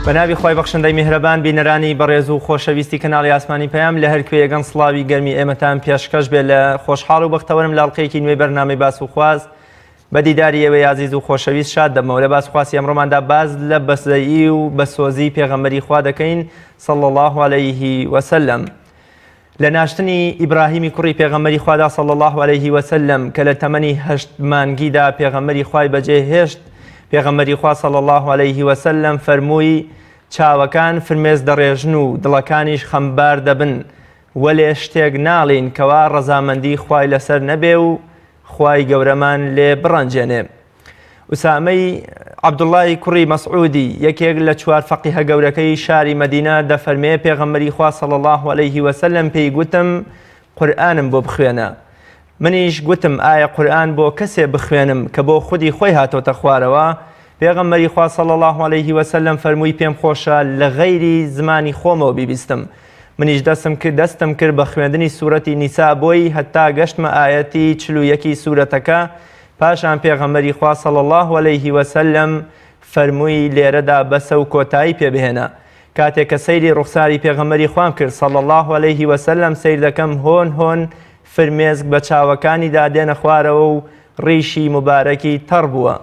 بەناوی خۆی بەخشندەی میهرەبان بینەرانی بەڕێز و خۆشەویستی کەناڵی ئاسمانی پەیام لە هەر کوێیەگەن سڵاوی گەرمی ئێمەتان پێشکەش بێ لە خۆشحاڵ و بەختەوەرم لاڵقەیەکی نوێی بەرنامەی باس و خواز بە دیداری ئێوەی عەزیز و خۆشەویست شاد دەبمەوە لە باس و خواسی ئەمڕۆماندا باز لە بەسەیی و بەسۆزی پێغەمبەری خوا دەکەین صلی الله عليه وسلم لە ناشتنی ئیبراهیمی کوڕی پێغەمبەری خوادا صلی الله عليه وسلم کە لە تەمەنی 8 مانگیدا پێغەمبەری خوای بەجێهێشت پێغەمبەری خوا صلی الله عليه وسلم فەرمووی چاوەکان فرمێز دەڕێژن و دڵەکانیش خەمبار دەبن وەلێ شتێک ناڵین کەوا ڕەزامەندی خوای لەسەر نەبێ و خوای گەورەمان لێ بڕەنجێنێ. ئوسامەی عەبدوڵڵای کوڕی مەسعودی یەکێک لە 4 فەقیهە گەورەکەی شاری مەدینە دەفەرمێ پێغەمبەری خوا صلی الله عليه وسلم پێی گوتم قورئانم بۆ بخوێنە. منیش گوتم ئایا قورئان بۆ کەسێ بخوێنم کە بۆ خودی خۆی هاتۆتە خوارەوە؟ پێغەمبەری خوا صلی الله عليه وسلم فەرمووی پێم خۆشە لە غەیری زمانی خۆمەوە بیبیستم. منیش دەستم کرد بە خوێندنی سوورەتی نیسا بۆی هەتا گەشتمە ئایەتی 41 سوورەتەکە. پاشان پێغەمبەری خوا صلی الله عليه وسلم فەرمووی لێرەدا بەسە و کۆتایی پێبهێنە. کاتێک کە سەیری ڕوخساری پێغەمبەری خوام کرد صلی الله عليه وسلم سیر دەکەم هۆن هۆن فرمێسک بە چاوەکانیدا دێنە خوارەوە و ڕیشی مبارەکی تەڕ بووە.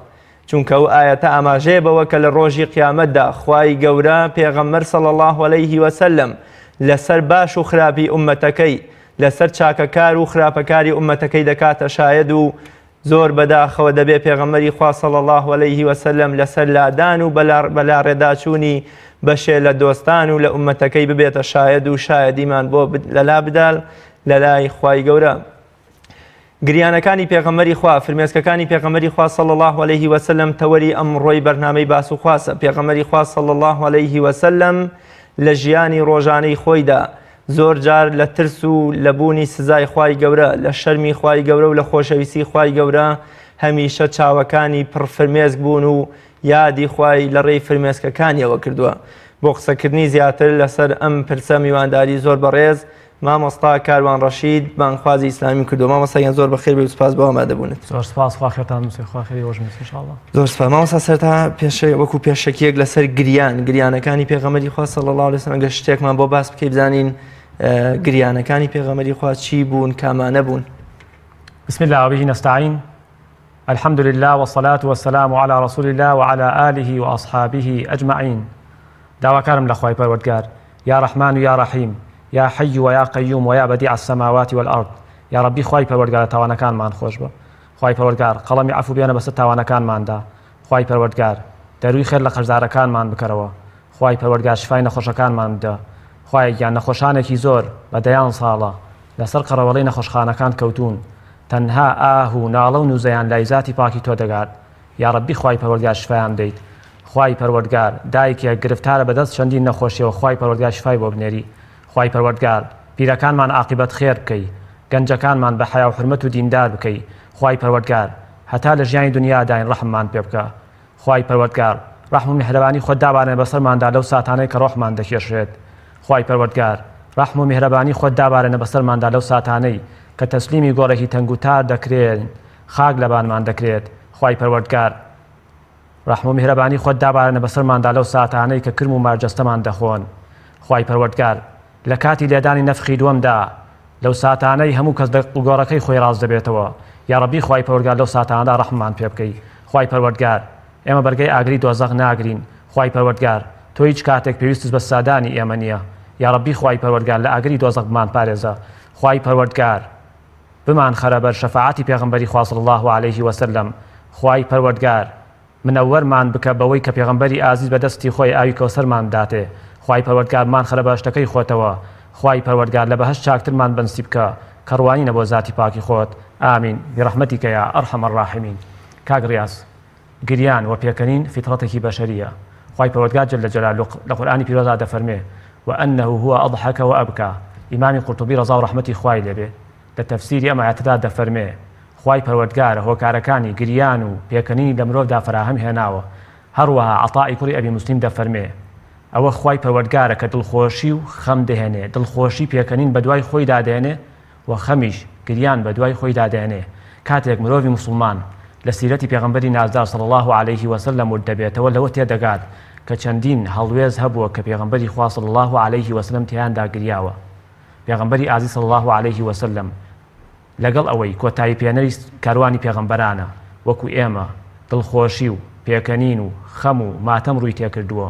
چونکە ئەو ئایەتە ئاماژەیە بەوە کە لە ڕۆژی قیامەتدا خوای گەورە پێغەمبەر صلی الله عليه وسلم لەسەر باش و خراپی ئومەتەکەی لەسەر چاکەکار و خراپەکاری ئومەتەکەی دەکاتە شاید و زۆر بەداخەوە دەبێ پێغەمبەری خوا صلی الله عليه وسلم لەسەر لادان و بەلا ڕێداچوونی بەشێ لە دۆستان و لە ئومەتەکەی ببێتە شاید و شایدیمان بۆ لەلا بدال لەلای خوای گەورە. گریانەکانی پێغەمبەری خوا فرمێسکەکانی پێغەمبەری خوا صلی الله عليه وسلم تەوەری ئەمڕۆی بەرنامەی باس و خواسە. پێغەمبەری خوا صلی الله عليه وسلم لە ژیانی ڕۆژانەی خۆیدا زۆر جار لە ترس و لە بوونی سزای خوای گەورە لە شەرمی خوای گەورە و لە خۆشەویستی خوای گەورە هەمیشە چاوەکانی پڕفرمێسک بوون و یادی خوای لە ڕێی فرمێسکەکانیەوە کردووە. بۆ قسەکردنی زیاتر لەسەر ئەم پرسە میوانداری زۆر بەڕێز مامۆستا کاروان ڕەشید بانگخوازی ئیسلامی کردو. مامۆستایان زۆر بەخێر بێ و سوپاس بۆ ئامادەبوونت. زۆر سوپاس خوا خێرتان بنووسێ خوا خێری ڕۆژتان ئینشاءالله. زۆر سوپاس مامۆستا سەرتا وەکو پێشەکیەک لەسەر گریانەکانی پێغەمبەری خوا صلی الله عليه وسلم ئەگەر شتێکمان بۆ باس بکەی بزانین گریانەکانی پێغەمبەری خوا چی بوون کامانە بوون؟ بسم الله وبه نستعين الحمد لله والصلاة والسلام على رسول الله وعلى آله وأصحابه أجمعين. داواکارم لە خوای پەروەردگار یا رحمن و یا رحیم یا حی و یا قیوم و یا بدیع السماوات والأرض. یا ربی خوای پەروەردگار تاوانەکانمان خۆش بە. خوای پەروەردگار قەڵەمی عەفو بێنە بەسەر تاوانەکانماندا. خوای پەروەردگار دەروی خێر لە قەرزارەکانمان بکەرەوە. خوای پەروەردگار شفای نەخۆشەکانمان بدە. خوای گیان نەخۆشانێکی زۆر بە دەیان ساڵە لەسەر قەڕەوەڵەی نەخۆشخانەکان کەوتون تەنها ئاه و ناڵە و نوزەیان لای زاتی پاکی تۆ دەگات. یا ربی خوای پەروەردگار شفایان بدەیت. خوای پەروەردگار دایکێک گرفتارە بەدەست چەندین نەخۆشیەوە خوای پەروەردگار شفای بۆ بنێری. خوای پەروەردگار پیرەکانمان عاقبەت خێر بکەی گەنجەکانمان بە حیا و حرمەت و دیندار بکەی. خوای پەروەردگار هەتا لە ژیانی دنیاداین ڕەحممان پێ بکە. خوای پەروەردگار ڕەحم و میهرەبانی خۆت دابارێنە بەسەرماندا لەو ساتانەی کە ڕۆحمان دەکێشێت. خوای پەروەردگار ڕەحم و میهرەبانی خۆت دابارێنە بەسەرماندا لەو ساتانەی کە تەسلیمی گۆڕێکی تەنگ و تار دەکرێن خاک لەبانمان دەکرێت. خوای پەروەردگار ڕەحم و میهرەبانی خۆت دابارێنە بەسەرماندا لەو ساتانەی کە کرم و مارجەستەمان دەخۆن. خوای پەروەردگار لە کاتی لێدانی نەفخی دووەمدا لەو ساتانەی هەموو کەس گۆڕەکەی خۆی ڕاست دەبێتەوە. یا ربی خوای پەروەردگار لەو ساتانەدا ڕەحممان پێ بکەی. خوای پەروەردگار ئێمە بەرگەی ئاگری دۆزەق ناگرین. خوای پەروەردگار تۆ هیچ کاتێک پێویستت بە سادانی ئێمە نییە. یا ربی خوای پەروەردگار لە ئاگری دۆزەق بمان پارێزە. خوای پەروەردگار بمان خەرەبەر شەفاعەتی پێغەمبەری خوا صلی الله عليه وسلم. خوای پەروەردگار منەوەرمان بکە بەوەی کە پێغەمبەری ئازیز بەدەستی خۆی ئاوی کەوسەرمان داتێ. خوای پەروەردگار مان خەرە باشتەکەی خۆتەوە. خوای پەروەردگار لە بەهەشت چاکترمان بنسیب بکە کە ڕوانینە بۆ ذاتی پاکی خۆت. ئامین برەحمەتیکە یا ئەرحەم الراحمین. کاک ڕیاز گریان و پێکەنین فیترەتێکی بەشەریە. خوای پەروەردگار جەل جەلالوه لە قورئانی پیرۆزدا دەفەرمێ وأنه هو أضحك وأبكى. ئیمامی قورتوبی ڕەزا و ڕەحمەتی خوای لێبێ لە تەفسیری ئەم ئایەتەدا دەفەرمێ خوای پەروەردگارە هۆکارەکانی گریان و پێکەنینی لە مرۆڤدا فراهەم هێناوە. هەروەها عەطای کوڕی ئەبی موسلیم دەفەرمێ ئەوە خوای پەروەردگارە کە دڵخۆشی و خەم دەهێنێ. دڵخۆشی پێکەنین بە دوای خۆی دادێنێ و خەمیش گریان بە دوای خۆی دادێنێ. کاتێک مرۆڤی مسلمان لە سیرەتی پێغەمبەری نازدار صلی الله عليه وسلم ورد دەبێتەوە لەوە تێدەگات کە چەندین هەڵوێز هەبووە کە پێغەمبەری خوا صلی الله عليه وسلم تیاندا گریاوە. پێغەمبەری ئازیز صلی الله عليه وسلم لەگەڵ ئەوەی کۆتایی پێنەری کاروانی پێغەمبەرانە وەکو ئێمە دڵخۆشی و پێکەنین و خەم و ماتەم ڕووی تێکردووە،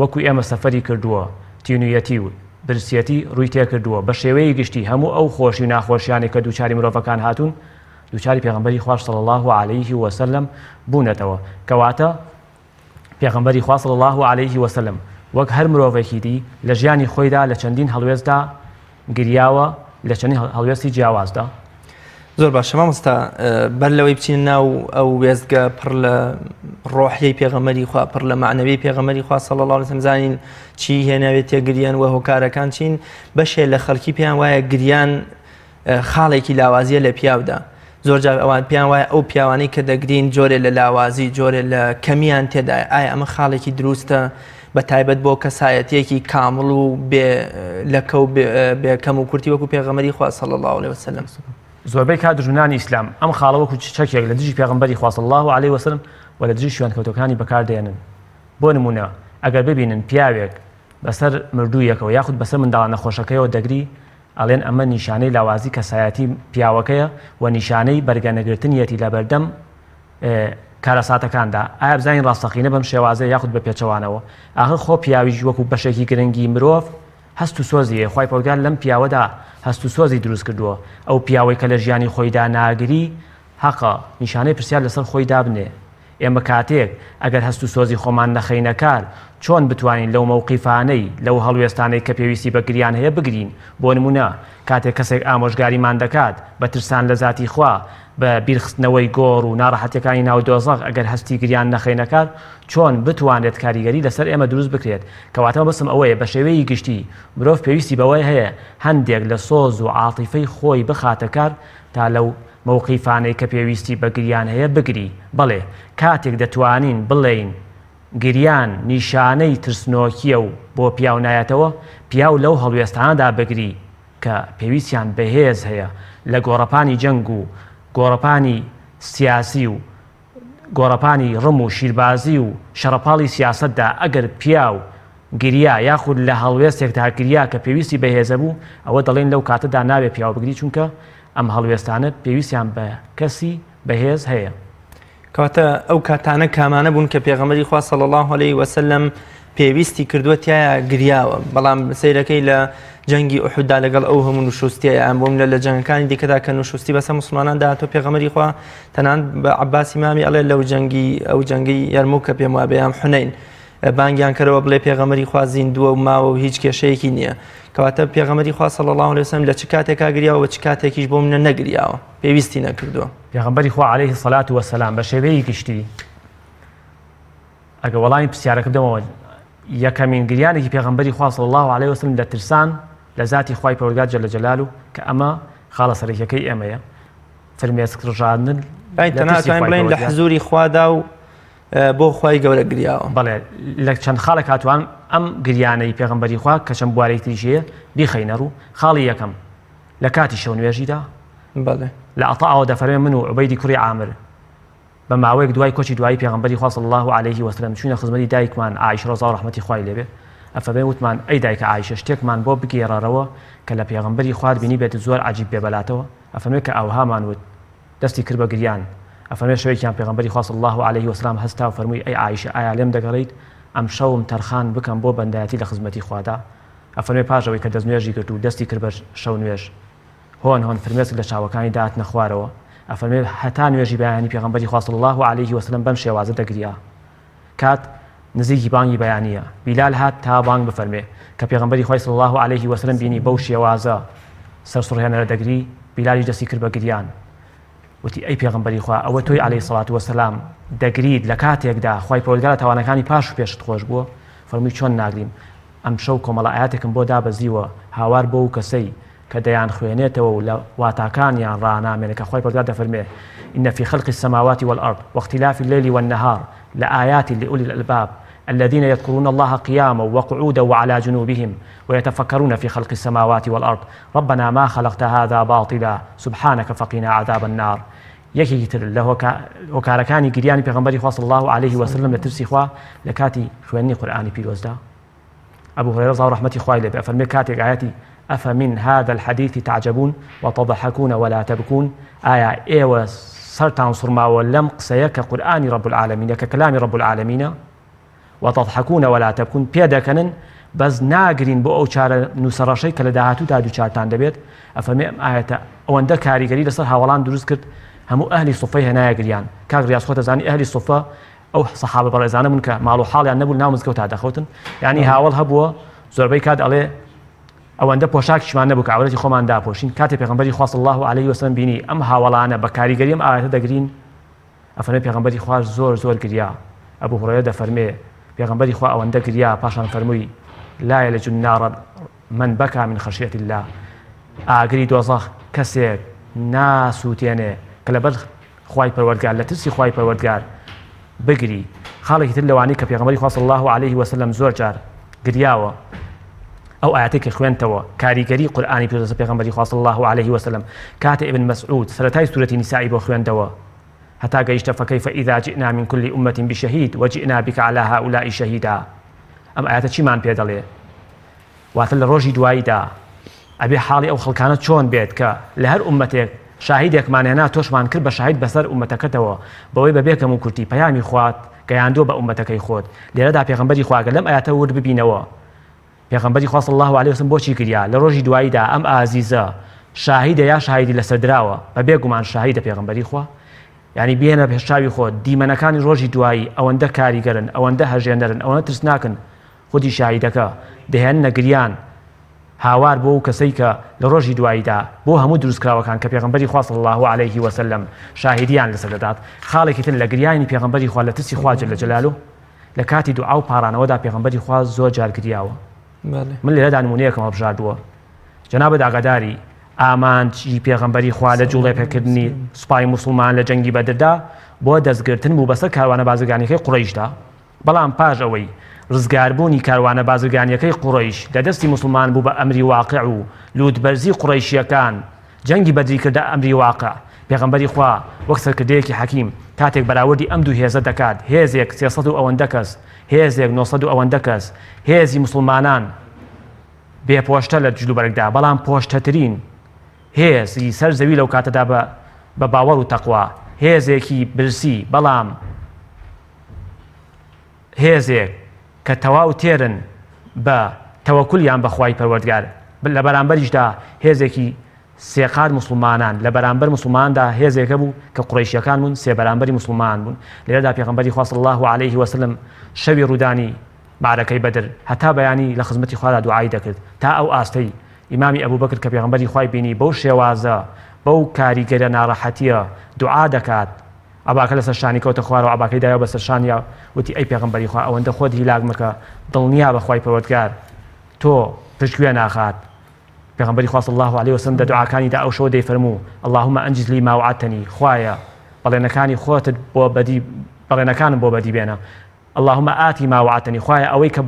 وەکو ئێمە سەفەری کردووە، تینویەتی و برسیەتی ڕووی تێکردووە بە شێوەیە گشتی هەموو ئەو خۆشی و ناخۆشیانی کە دووچاری مرۆڤەکان هاتوون دووچاری پێغەمبەری خوا صلی الله عليه وسلم بوونەتەوە. کەواتە پێغەمبەری خوا صلی الله عليه وسلم وەک هەر مرۆڤێکی دی لە ژیانی خۆیدا لە چەندین هەڵوێزدا گریاوە، لە چەندین هەڵوێستی جیاوازدا. زۆر باشە مامۆستا، بەر لەوەی بچین ناو ئەو وێزگە پڕ لە ڕۆحیەی پێغەمبەری خوا، پڕ لە معنەوی پێغەمبەری خوا صلی الله عليه وسلم، زانین چی هێناوێت تێگریان و هۆکارەکان چین. بەشێ لە خەڵکی پێیان وایە گریان خاڵێکی لاوازیە لە پیاودا. زۆرجار ئەوان پێیان وایە ئەو پیاوانەی کە دەگرین جۆرێ لە لاوازی، جۆرێ لە کەمیان تێدایە. ئایا ئەمە خاڵێکی دروستە بە تایبەت بۆ کەسایەتیەکی کامڵ و لەکەو بێکەم و کورتی وەکو پێغەمبەری خوا صلی الله عليه وسلم؟ زۆربەی کات دژمنانی ئیسلام ئەم خاڵە وەکو چەکێک لە دژی پێغەمبەری خوا صلی الله عليه وسلم و لە دژی شوێنکەوتەکانی بەکاردێنن. بۆ نمونە ئەگەر ببینن پیاوێک بەسەر مردوویەکەوە یاخود بەسەر منداڵە نەخۆشەکەیەوە دەگری، ئەڵێن ئەمە نیشانەی لاوازی کەسایەتی پیاوەکەیە و نیشانەی بەرگەنەگرتنیەتی لە بەردەم کارەساتەکاندا. ئایا بزانین ڕاستەقینە بەم شێوازە یاخود بە پێچەوانەوە؟ ئاخر خۆ پیاویش وەکو بەشێکی گرنگی مرۆڤ هەست و سۆزیە. خوای پەروەردگار لەم پیاوەدا هەست و سۆزی دروست کردووە. ئەو پیاوەی کە لە ژیانی خۆیدا ناگری حەقە نیشانەی پرسیار لەسەر خۆی دابنێ. ئێمە کاتێک ئەگەر هەست و سۆزی خۆمان نەخەینە کار، چۆن بتوانین لەو مەوقیفانەی لەو هەڵوێستانەی کە پێویستی بە گریان هەیە بگرین؟ بۆ نمونە کاتێک کەسێک ئامۆژگاریمان دەکات بە ترسان لە ذاتی خوا، بە بیرخستنەوەی گۆڕ و ناڕەحەتیەکانی ناو دۆزەق، ئەگەر هەستی گریان نەخەینە کار، چۆن بتوانێت کاریگەری لەسەر ئێمە دروست بکرێت؟ کەواتە بەسم ئەوەیە بە شێوەیەکی گشتی مرۆڤ پێویستی بەوەی هەیە هەندێک لە سۆز و عاتیفەی خۆی بخاتە کار تا لەو مووقیفانەی کە پێویستی بە گریان هەیە بگری. بەڵێ کاتێک دەتوانین بڵێین گریان نیشانەی ترسنۆکیە و بۆ پیاو نایەتەوە، پیاو لەو هەڵوێستانەدا بگری کە پێویستیان بەهێز هەیە لە گۆڕەپانی جەنگ و گۆڕەپانی سیاسی و گۆڕەپانی ڕم و شیربازی و شەڕەپاڵی سیاسەتدا، ئەگەر پیاو گریا یاخود لە هەڵوێستێکدا گریا کە پێویستی بەهێزە بوو، ئەوە دەڵێن لەو کاتەدا نابێ پیاو بگری، چونکە ئەم هەڵوێستانە پێویستیان بە کەسی بەهێز هەیە. کەواتە ئەو کاتانە کامانە بوون کە پێغەمبەری خوا صلی الله عليه وسلم پێویستی کردووە تایە گریاوە. بەڵام سەیرەکەی لە جەنگی ئوحوددا لەگەڵ ئەو هەموو نوشوستیە ئەم بۆم لە جەنگەکانی دیکەدا کە نوشوستی بەسەر موسڵمانان داهاتۆ پێغەمبەری خوا تەنان بە عەباسی مامی ئەڵێ لەو جەنگی یەرمووک کە پێم وابێ یان حونەین بانگیان کردەوە بڵێ پێغەمبەری خوا زیندووە و ماوە و هیچ کێشەیەکی نییە. کەواتە پێغەمبەری خوا صلی الله عليه وسلم لە چ کاتێکا گریاوە و چ کاتێکیش بۆ منە نەگریاوە، پێویستی نەکردووە. پێغەمبەری خوا عليه الصلاة والسلام بە شێوەیەکی گشتی ئەگە وەڵامی پرسیارەکە بدەمەوە، یەکەمین گریانێکی پێغەمبەری خوا صلی الله عليه وسلم لە ترسان لە ذاتی خوای پەروەردگار جەل جەلالو کە ئەمە خاڵە سەرەکیەکەی ئێمەیە، فرمێسکڕژاندن تەنانەتوانین بڵێن لە حزوری خوادا و بۆ خوای گەورە گریاوە. بەڵێ لە چەند خاڵێک هاتوان ئەم گریانەی پێغەمبەری خوا کە چەند بوارەی تریشەیە بیخەینە ڕوو. خاڵی یەکەم لە کاتی شەو نوێژیدا لە عەطاءەوە دەفەرمێ من و عوبەیدی کوڕی عامر بە ماوەیەک دوای کۆچی دوایی پێغەمبەری خوا صلی الله عليه وسلم چوونە خزمەتی دایکمان عایشە ڕەضا و ڕەحمەتی خوای لێبێ. ئەفەرمێ وتمان ئەی دایکە عایشە شتێکمان بۆ بگێڕەرەوە کە لە پێغەمبەری خوار بینی بێت زۆر عەجیب بێ بەلاتەوە. ئەفەرمێ کە ئەوهامان وت دەستی کرد بە گریان. ئەفەرمێ شەوێکیان پێغەمبەری خوا صلی الله عليه وسلم هەستا و فەرمووی ئەی عایشە ئایا لێم دەگەڕیت ئەم شەوم تەرخان بکەم بۆ بەندایەتی لە خزمەتی خوادا؟ ئەفەرمێ پاشەوەی کە دەستنوێژی کرد و دەستی کرد بە شەو نوێژ، هۆن دفرمێسک لە چاوەکانی داهاتنە خوارەوە. ئەفەرمێ هەتا نوێژی بەیانی پێغەمبەری خوا صلی الله عليه وسلم بەم شێوازە دەگریا. کات نزیکی بانگی بەیانیە، بیلال هات تا بانگ بفەرمێ کە پێغەمبەری خوا صلی الله عليه وسلم بینی بەو شێوازە سەرسوڕهێنەرە دەگری، بیلالی دەستی کرد بە گریان. وتی ئەی پێغەمبەری خوا ئەوە تۆی عەلەیهی سەڵات وەسەلام دەگریت لە کاتێکدا خوای پەروەردگار تاوانەکانی پاش و پێشت خۆش بووە؟ فەرمووی چۆن ناگریم؟ ئەم شەو کۆمەڵە ئاەتێکم بۆ دابەزیوە هاوار بۆ و کەسەی کە دەیان خوێنێتەوە و لە واتاکانیان ڕانامێنێت کە خوای پەروەردگار دەفەرمێ إن في خلق السماوات والأرض واختلاف الليل والنهار لآيات لأولي الألباب الذين يذكرون الله قياما وقعودا وعلى جنوبهم ويتفكرون في خلق السماوات والأرض ربنا ما خلقت هذا باطلا سبحانك فقنا عذاب النار. یەکێکی تر لە هۆکارەکانی گریانی پێغەمبەری خوا صلی الله عليه وسلم لە ترسی خوا لە کاتی خوێندنی قورئانی پیرۆزدا. ئەبوو هورەیرە ڕضا و ڕەحمەتی خوای لێ بێ ئەفەرمێ کاتێک ئاەتی ئەفەمن هذا الحديث تعجبون وتضحكون ولا تبكون ئایا ئێوە سەرتان سوڕماوە لەم قسەیە کە قورئانی رب العالمینە کە کەلامی رب العالمینە وتضحكون ولا تبكون پێ دەکەنن بەس ناگرین بۆ ئەو چارە نووسەڕەشەی کە لە داهاتوودا دووچارتان دەبێت. ئەفەرمێ ئەم ئاەتە ئەوەندە کاریگەری لەسەر هاوڵان دروست کرد هەموو ئەهلی سوفەی هێنایە گریان. کاک ڕیاض خۆ دەزانی ئەهلی سوفە ئەو سەحابە بەڕێزانە بوون کە ماڵ و حاڵیان نەبوو ناو مزگەوت دەخەوتن، یعنی هاوڵ هەبووە زۆربەی کات ئەڵێ ئەوەندە پۆشاکیشمان نەبوو کە عورەتی خۆمان داپۆشین. کاتێک پێغەمبەری خوا صلی الله عليه وسلم بینی ئەم هاوڵانە بە کاریگەری ئەم ئاەتە دەگرین ئەفەرمێ پێغەمبەری خوا زۆر گریا. ئەبوو هورەیرە دەفەرمێ پێغەمبەری خوا ئەوەندە گریا پاشان فەرمووی لا يلج النار من بكى من خشية الله. ئاگری دۆزەخ کەسێک ناسووتێنێ کە لەبەر خوای پەروەردگار لە ترسی خوای پەروەردگار بگری. خاڵێکی تر لەوانەی کە پێغەمبەری خوا صلی الله عليه وسلم زۆر جار گریاوە ئەو ئاەتێک کە خوێنتەوە کاریگەری قورئانی پیرۆزە پێغەمبەری خوا صلی الله عليه وسلم کاتێ ابن مسعود سەرەتای سورەتی نیسائی بۆ خوێندەوە هەتا گەیشتە فكيف إذا جئنا من كل أمة بشهيد وجئنا بك على هؤلاء شهيدا. ئەم ئاەتە چیمان پێ دەڵێ؟ واتە لە ڕۆژی دواییدا ئەبێ حاڵی ئەو خەڵکانە چۆن بێت کە لە هەر ئومەتێک شاهیدێکمان هێنا تۆشمان کرد بە شاهید بەسەر ئومەتەکەتەوە بەوەی بەبێکەم و کورتی پەیامی خوات گەیاندۆ بە ئومەتەکەی خۆت. لێرەدا پێغەمبەری خوا گەلەم ئاەتە ورد ببینەوە پێغەمبەری خوا صلی الله عليه وسلم بۆچی گریا لە ڕۆژی دواییدا ئەم ئازیزە شاهیدە یا شاهیدی لەسەر دراوە بەبێ گومان شاهیدە پێغەمبەری خوا. یعنی بێنە پێشچاوی خۆت دیمەنەکانی ڕۆژی دوایی ئەوەندە کاریگەرن ئەوەندە هەژێنەرن ئەوەندە ترسناکن خودی شاهیدەکە دەهێن نەگریان هاوار بۆ ئەو کەسەی کە لە ڕۆژی دواییدا بۆ هەموو دروستکراوەکان کە پێغەمبەری خوا صلی الله عليه وسلم شاهیدیان لەسەر دەدات. خاڵێکی تر لە گریانی پێغەمبەری خوا لە ترسی خوا جل جلاله لە کاتی دوعا و پارانەوەدا پێغەمبەری خوا زۆر جار گریاوە. من لێرەدا نمونەیەکم هەڵبژاردووە جەنابەت ئاگاداری ئامانجی پێغەمبەری خوا لە جوڵێ پێکردنی سوپای موسڵمان لە جەنگی بەدردا بۆ دەستگرتن بوو بەسەر کاروانە بازرگانیەکەی قوڕەیشدا. بەڵام پاش ئەوەی ڕزگاربوونی کاروانە بازرگانیەکەی قوڕەیش لە دەستی موسڵمان بوو بە ئەمری واقع و لوودبەرزی قوڕەیشیەکان جەنگی بەدری کردە ئەمری واقع. پێغەمبەری خوا وەک سەرکردەیەکی حەکیم کاتێک بەراوردی ئەم دوو هێزە دەکات هێزێک 300 و ئەوەندە کەس هێزێک 900 و ئەوەندە کەس هێزی موسڵمانان بێپۆشتە لە جلوبەرگدا بەڵام پۆشتەترین هێزی سەر زەوی لەو کاتەدا بە باوەڕ و تەقوا هێزێکی برسی بەڵام هێزێک کە تەواو تێرن بە تەوەکولیان بەخوای پەروەردگار لە بەرامبەریشدا هێزێکی سێقات موسڵمانان لە بەرامبەر موسڵماندا هێزێکە بوو کە قوڕەیشیەکان بوون سێ بەرامبەری موسڵمان بوون. لێرەدا پێغەمبەری خوا صلی الله عليه وسلم شەوی ڕوودانی معرەکەی بەدر هەتا بەیانی لە خزمەتی خوادا دوعای دەکرد تا ئەو ئاستەی ئیمامی ئەبوو بەکر کە پێغەمبەری خوای بینی بەو شێوازە بەو کاریگەرە ناڕەحەتیە دوعا دەکات ئەباکە لەسەر شانی کەوتە خوارەوە ئەباکەی دایەوە بەسەر شانیا وتی ئەی پێغەمبەری خوا ئەوەندە خۆت هیلاک مەکە دڵنیا بەخوای پەروەردگار تۆ پشتگوێ ناخات. پێغەمبەری خوا صلی الله عليه وسلم دە دوعاکانیدا ئەو شەوە دەیفەرموو اللهم أنجز لي ما وعدتني خوایە بەڵێنەکانی خۆتت بەڵێنەکانم بۆ بەدی بێنە. اللهم آتي ما وعدتني خوایە ئەوەی کە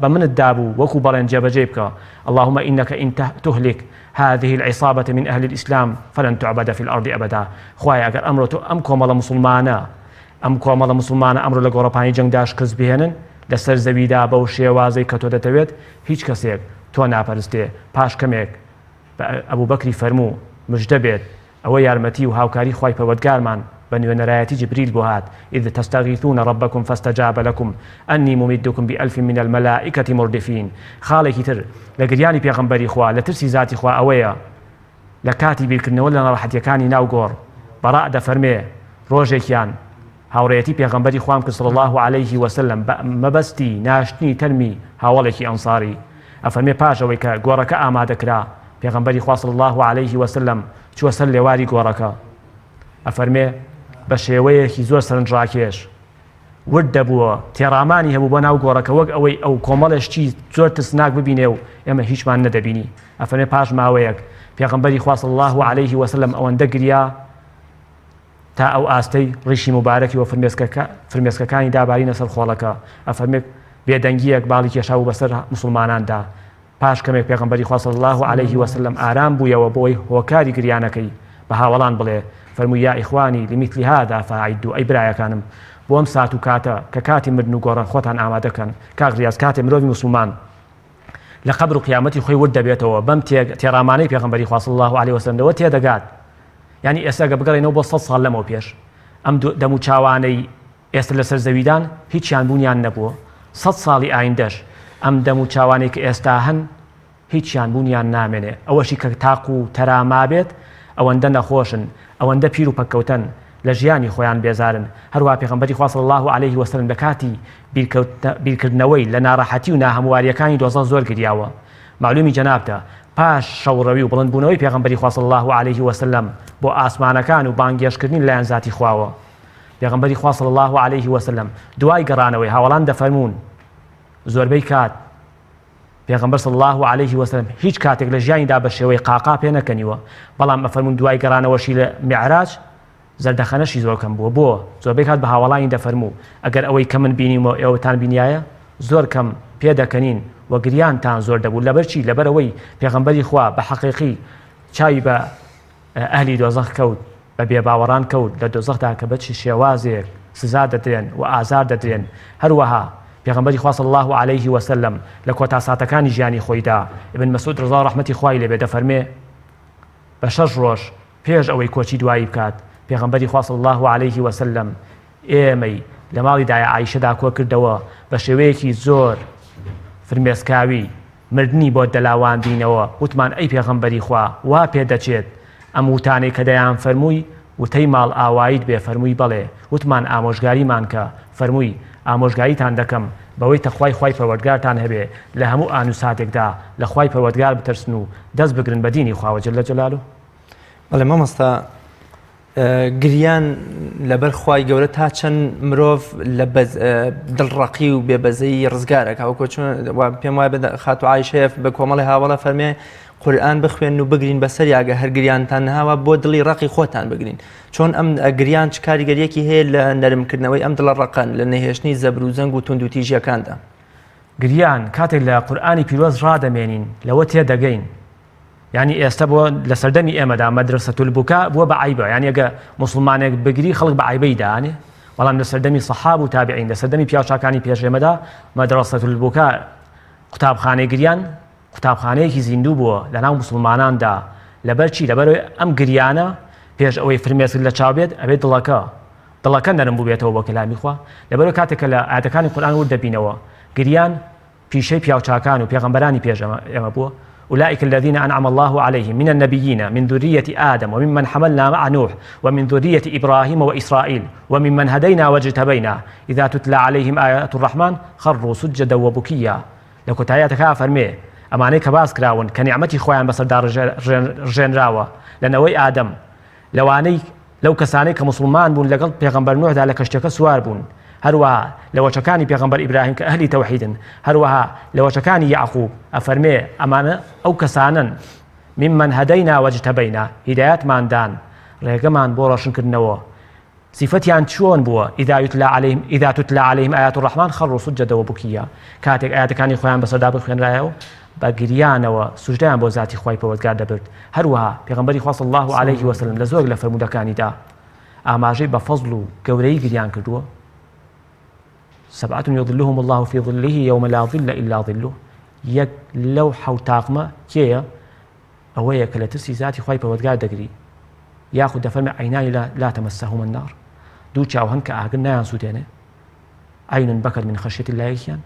بە منت دابوو وەکو بەڵێن جێبەجێ بکە. اللهم إنك إن تهلك هذه العصابة من أهل الإسلام فلن تعبد في الأرض أبدا. خوایە ئەگەر ئەمڕۆ تۆ ئەم کۆمەڵە موسڵمانە ئەمڕۆ لە گۆڕەپانی جەنگدا شکست بهێنن لەسەر زەویدا بەو شێوازەی کە تۆ دەتەوێت هیچ کەسێک تۆ ناپەرستێ. پاش کەمێک ئەبوو بەکری فەرموو مژدە بێت ئەوە یارمەتی و هاوکاری خوای پەروەردگارمان بە نوێنەرایەتی جبریل بۆ هات إذ تستغيثون ربكم فاستجاب لكم أني ممدكم بألف من الملائكة مردفين. خاڵێکی تر لە گریانی پێغەمبەری خوا لە ترسی ذاتی خوا ئەوەیە لە کاتی بیرکردنەوە لە ناڕەحەتیەکانی ناو گۆڕ بەڕا دەفەرمێ ڕۆژێکیان هاوڕێتی پێغەمبەری خوام کرد صلی الله عليه وسلم مەبەستی ناشتنی تەرمی هاوڵێکی ئەنساری. ئەفەرمێ پاش ئەوەی کە گۆڕەکە ئامادەکرا پێغەمبەری خوا صلی الله عليه وسلم چووە سەر لێواری گۆڕەکە ئەفەرمێ بە شێوەیەکی زۆر سەرنجڕاکێش ورد دەبووە تێڕامانی هەبوو بۆ ناو گۆڕەکە وەک ئەوەی ئەو کۆمەڵێشتی زۆر ترسناک ببینێ و ئێمە هیچمان نەدەبینی. ئەفەرمێ پاش ماوەیەک پێغەمبەری خوا صلی الله عليه وسلم ئەوەندە گریا تا ئەو ئاستەی ڕیشی مبارەکی و فرمێسکەکانی دابارینە سەر خۆڵەکە. ئەفەرمێ بێدەنگیەک باڵی کێشاو بەسەر موسڵماناندا. پاش کەمێک پێغەمبەری خوا صلی الله عليه وسلم ئارام بوویەوە بۆی هۆکاری گریانەکەی بە هاوڵان بڵێ فەرمووی یا ئیخوانی لمیثلی هذا فاعدوا ئەی برایەکانم بۆ ئەم سات و کاتە کە کاتی مردن و گۆڕان خۆتان ئامادەکەن کاک ڕیاز کاتێ مرۆڤی موسڵمان لە قەبر و قیامەتی خۆی ورد دەبێتەوە بەم تێڕامانەی پێغەمبەری خوا صلی الله علیه وسلم دەوە تێدەگات یعنی ئێستا گە بگەڕێنەوە بۆ 100 ساڵ لەمەوە پێش ئەم دەم و چاوانەی ئێستا لەسەر زەویدان هیچیان بوونیان نەبووە 100 ساڵی ئایندەش ئەم دەم و چاوانەی کە ئێستا هەن هیچیان بوونیان نامێنێ ئەوەشی کە تاق و تەراما بێت ئەوەندە نەخۆشن ئەوەندە پیر و پەککەوتن لە ژیانی خۆیان بێزارن هەروە پێغەمبەری خوا صلی الله علیه وسلم لە کاتی بیرکردنەوەی لە ناڕەحەتی و ناهەمواریەکانی دۆزەخ زۆر گریاوە معلومی جەنابتە پاش شەوڕەوی و بڵندبوونەوەی پێغەمبەری خوا صلی الله علیه وسلم بۆ ئاسمانەکان و بانگێشکردنی لەلایەن زاتی خواوە پێغەمبەری خوا صلی الله علیه وسلم دوای گەڕانەوەی هاوڵان دەفەرمون زۆربەی کات پێغەمبەر صلی الله علیه وسلم هیچ کاتێک لە ژیانیدا بە شێوەی قاقا پێ نەکەنیوە بەڵام ئەفەرمون دوای گەڕانەوەشی لە میعراج زەردەخەنەشی زۆر کەم بووە بۆ زۆربەی کات بە هاوڵانی دەفەرموو ئەگەر ئەوەی کە من بینیمەوە ئێوەتان بینایە زۆر کەم پێدەکەنین و گریانتان زۆر دەبوو لەبەرچی لەبەرەوەی پێغەمبەری خوا بە حەقیقی چاوی بە ئەهلی دۆزەخ کەوت بە بێباوەڕان کەوت لە دۆزەخدا کە بەچی شێوازێک سزا دەدرێن و ئازار دەدرێن هەروەها پێغەمبەری خوا صلی الله علیه وسلم لە کۆتا ساتەکانی ژیانی خۆیدا ابن مەسعود ڕضا ڕەحمەتی خوای لێبێ دەفەرمێ بە 6 ڕۆژ پێش ئەوەی کۆچی دوایی بکات پێغەمبەری خوا صلی الله علیه وسلم ئێمەی لە ماڵی دایە عایشەدا کۆ کردەوە بە شێوەیەکی زۆر فرمێسکاوی مردنی بۆ دەلاواندینەوە وتمان ئەی پێغەمبەری خوا وا پێدەچێت ئەم وتانەی کە دەیان فەرمووی وتەی ماڵ ئاوایت بێ فەرمووی بەڵێ وتمان ئامۆژگاریمان کە فەرمووی ئامۆژگاریتان دەکەم بەوەی تەخوای خوای پەروەردگارتان هەبێ لە هەموو ئان و ساتێکدا لە خوای پەروەردگار بترسن و دەست بگرن بە دینی خواوە جەلە جەلالوه. بەڵێ مامۆستا گریان لەبەر خوای گەورە تا چەند مرۆڤ لە دڵڕەقی و بێبەزەی ڕزگارێک هاوکۆ پێم وایە خاتو عایشەیە بە کۆمەڵی هاوڵە فەرمێ قورئان بخوێن و بگرین بەسەر یاگە هەر گریانتان نەهاوە بۆ دڵی ڕقی خۆتان بگرین چۆن ئەم گریان چ کاریگەریەکی هەیە لە نەرمکردنەوەی ئەم دڵە ڕقان لە نەهێشتنی زەبر و زەنگ و توند و تیژیەکاندا. گریان کاتێک لە قورئانی پیرۆز ڕادەمێنین لەوە تێدەگەین یعنی ئێستا بۆ لە سەردەمی ئێمەدا مەدرسەتول البوکا بووە بە عیبە یعنی ئەگە موسڵمانێک بگری خەڵک بە عیبەی دانێ بەڵام لە سەردەمی سەحاب و تابعین لە سەردەمی پیاوچاکانی پێشێمەدا مەدرسەتول البوکا قوتابخانەی گریان قوتابخانەیەکی زیندوو بووە لە ناو موسڵماناندا لەبەرچی لەبەرەوەی ئەم گریانە پێش ئەوەی فرمێسک لە چاو بێت ئەبێت دڵەکە نەرم بوو بێتەوە بۆ کەلامی خوا لەبەرەوەی کاتێک لە ئاەتەکانی قورئان وردەبینەوە گریان پیشەی پیاوچاکان و پێغەمبەرانی پێش ئێمە بووە أولئك الذين أنعم الله عليهم من النبيين من ذرية آدم وممن حملنا مع نوح ومن ذرية إبراهيم وإسرائيل وممن هدينا واجتبينا إذا تتلى عليهم آيات الرحمن خروا سجدا وبكيا لو كنت آياتك فرمي ئەمانەی کە باس کراون کە نیعمەتی خۆیان بەسەردا ڕژێنراوە لەنەوەی ئادەم لەوانەی لەو کەسانەی کە موسڵمان بوون لەگەڵ پێغەمبەر نوحدا لە کەشتەکە سوار بوون هەروەها لە وەچەکانی پێغەمبەر ئیبراهیم کە ئەهلی تەوحیدن هەروەها لە وەچەکانی یعقوب ئەفەرمێ ئەمانە ئەو کەسانن ممن هەدەینا وەجتەبەینا هیدایەتماندان ڕێگەمان بۆ ڕۆشنکردنەوە صفتیان چۆن بووە ئیذا تتلى عليهم آيات الرحمن خروا سجدا وبكيا کاتێک ئاەتەکانی خۆیان بەسەردا بخوێنرایەوە بە گریانەوە سوژدەیان بۆ ذاتی خوای پەروەردگار دەبرد هەروەها پێغەمبەری خوا صلی الله علیه وسلم لە زۆر لە فەرمودەکانیدا ئاماژەی بە فەزڵ و گەورەی گریان کردووە سبعة يظلهم الله في ظله يوم لا ظل إلا ظله یەک لەو حەوتاقمە کێیە ئەوەیە کە لە ترسی ذاتی خوای پەروەردگار دەگری یاخود دەفەرمێ عینانی لا تمسهم النار دوو چاو هەن کە ئاگر نایان سووتێنێ عین بەکەت من خەشیەتی اللهیان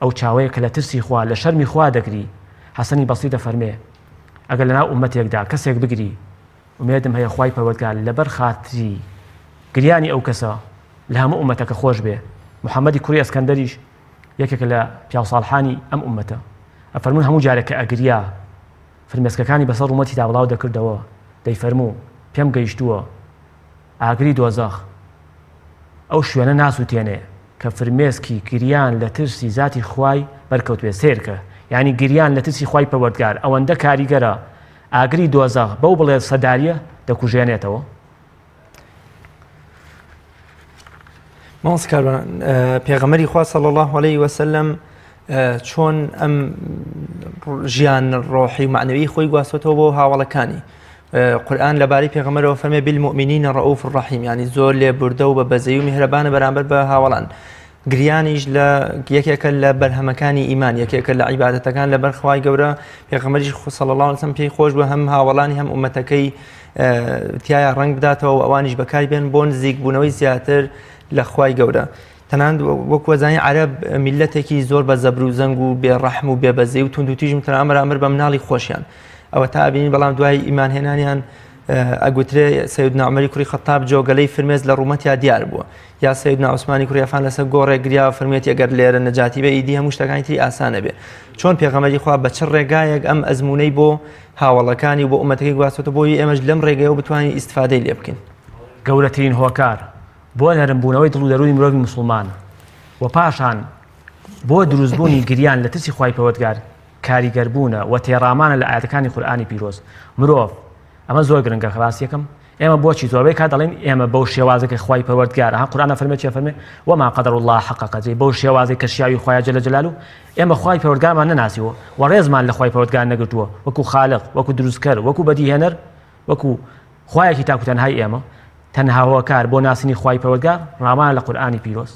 ئەو چاوەیە کە لە ترسی خوا لە شەرمی خوا دەگری حەسەنی بەسری دەفەرمێ ئەگەر لەناو ئومەتێکدا کەسێک بگری ومێدم هەیە خوای پەروەردگار لەبەر خاتری گریانی ئەو کەسە لە هەموو ئومەتەکە خۆش بێ محەممەدی کوڕی ئەسکەندەریش یەکێک لە پیاوساڵحانی ئەم ئومەتە ئەفەرمون هەموو جارێک کە ئەگریا فرمێسکەکانی بەسەر ڕوومەتیدا بڵاو دەکردەوە دەیفەرموو پێم گەیشتووە ئاگری دۆزەخ ئەو شوێنە ناسووتێنێ کە فرمێسکی گریان لە ترسی ذاتی خوای بەرکەوتوێ سێرکە یعنی گریان لە ترسی خوای پەروەردگار ئەوەندە کاریگەرە ئاگری دۆزەخ بەو بڵێ سەداریە دەکوژێنێتەوە. ماڵ کاربان پێغەمبەری خوا صلی الله علیه وسلم چۆن ئەم ژیان ڕۆحی و معنەوی خۆی گواستوێتەوە بۆ هاوڵەکانی قورئان لەبارەی پێغەمبەرەوە فەرمێ بالمؤمنین ڕەئوف ڕەحیم، ینی زۆر لێبوردە و بە بەزەی و میهرەبانە بەرامبەر بە هاوڵان. گریانیش لە یەکێکە لە بەرهەمەکانی ئیمان، یەکێکە لە عیبادەتەکان لەبەر خوای گەورە. پێغەمبەریش صلی الله علیه و سلم پێی خۆش بوو هەم هاوڵانی هەم ئومەتەکەی تایە ڕەنگ بداتەوە و ئەوانیش بەکاری بێن بۆ نزیک بوونەوەی زیاتر لە خوای گەورە. تەنانەت وەکو وەزانی عەرەب میلەتێکی زۆر بە زەبر و زەنگ و بێڕەحم و بێبەزەی و تونند و تیژم تەنها بەرامبەر بە مناڵی خۆشیان ئەوە تا بینین. بەڵام دوای ئیمانهێنانیان ئەگوترێ سەیدنا عومەری کوڕی خەتاب جۆگەلەی فرمێز لە ڕوومەتیا دیار بووە، یا سەیدنا عوسمانی کوڕی عەفان لەسەر گۆڕێک گریا فەرمێتی ئەگەر لێرە نەجاتی بێ ئیدی هەموو شتەکانی تری ئاسانە بێ. چۆن پێغەمبەری خوا بە چ ڕێگایەک ئەم ئەزموونەی بۆ هاوڵەکانی و بۆ ئومەتەکەی گواستوتە بۆی ئێمەش لەم ڕێگەیەوە بتوانین ئیستفادەی لێ بکەین. گەورەترین هۆکار بۆ نەرمبوونەوەی دڵ و دەروونی مرۆڤی مسلمان و پاشان بۆ دروستبوونی گریان لە ترسی خوای پەروەردگار کاریگەربوونە و تێڕامانە لە ئاەتەکانی قورئانی پیرۆز. مرۆڤ ئەمە زۆر گرنگە. خلاص یەکەم ئێمە بۆچی زۆربەی کات دەڵێن ئێمە بەو شێوازەکە خوای پەروەردگار ها قورئان فەرمێ چێ فەرمێ وما قدر الله حق قدره، بەو شێوازەی کە شیاوی خوای جەل جەلالو ئێمە خوای پەروەردگارمان نەناسیوە و ڕێزمان لە خوای پەروەردگار نەگرتووە وەکو خالق، وەکو دروستکەر، وەکو بەدیهێنەر، وەکو خوایەکی تاکو تەنهای ئێمە. تەنها هۆکار بۆ ناسینی خوای پەروەردگار ڕامانە لە قورئانی پیرۆز،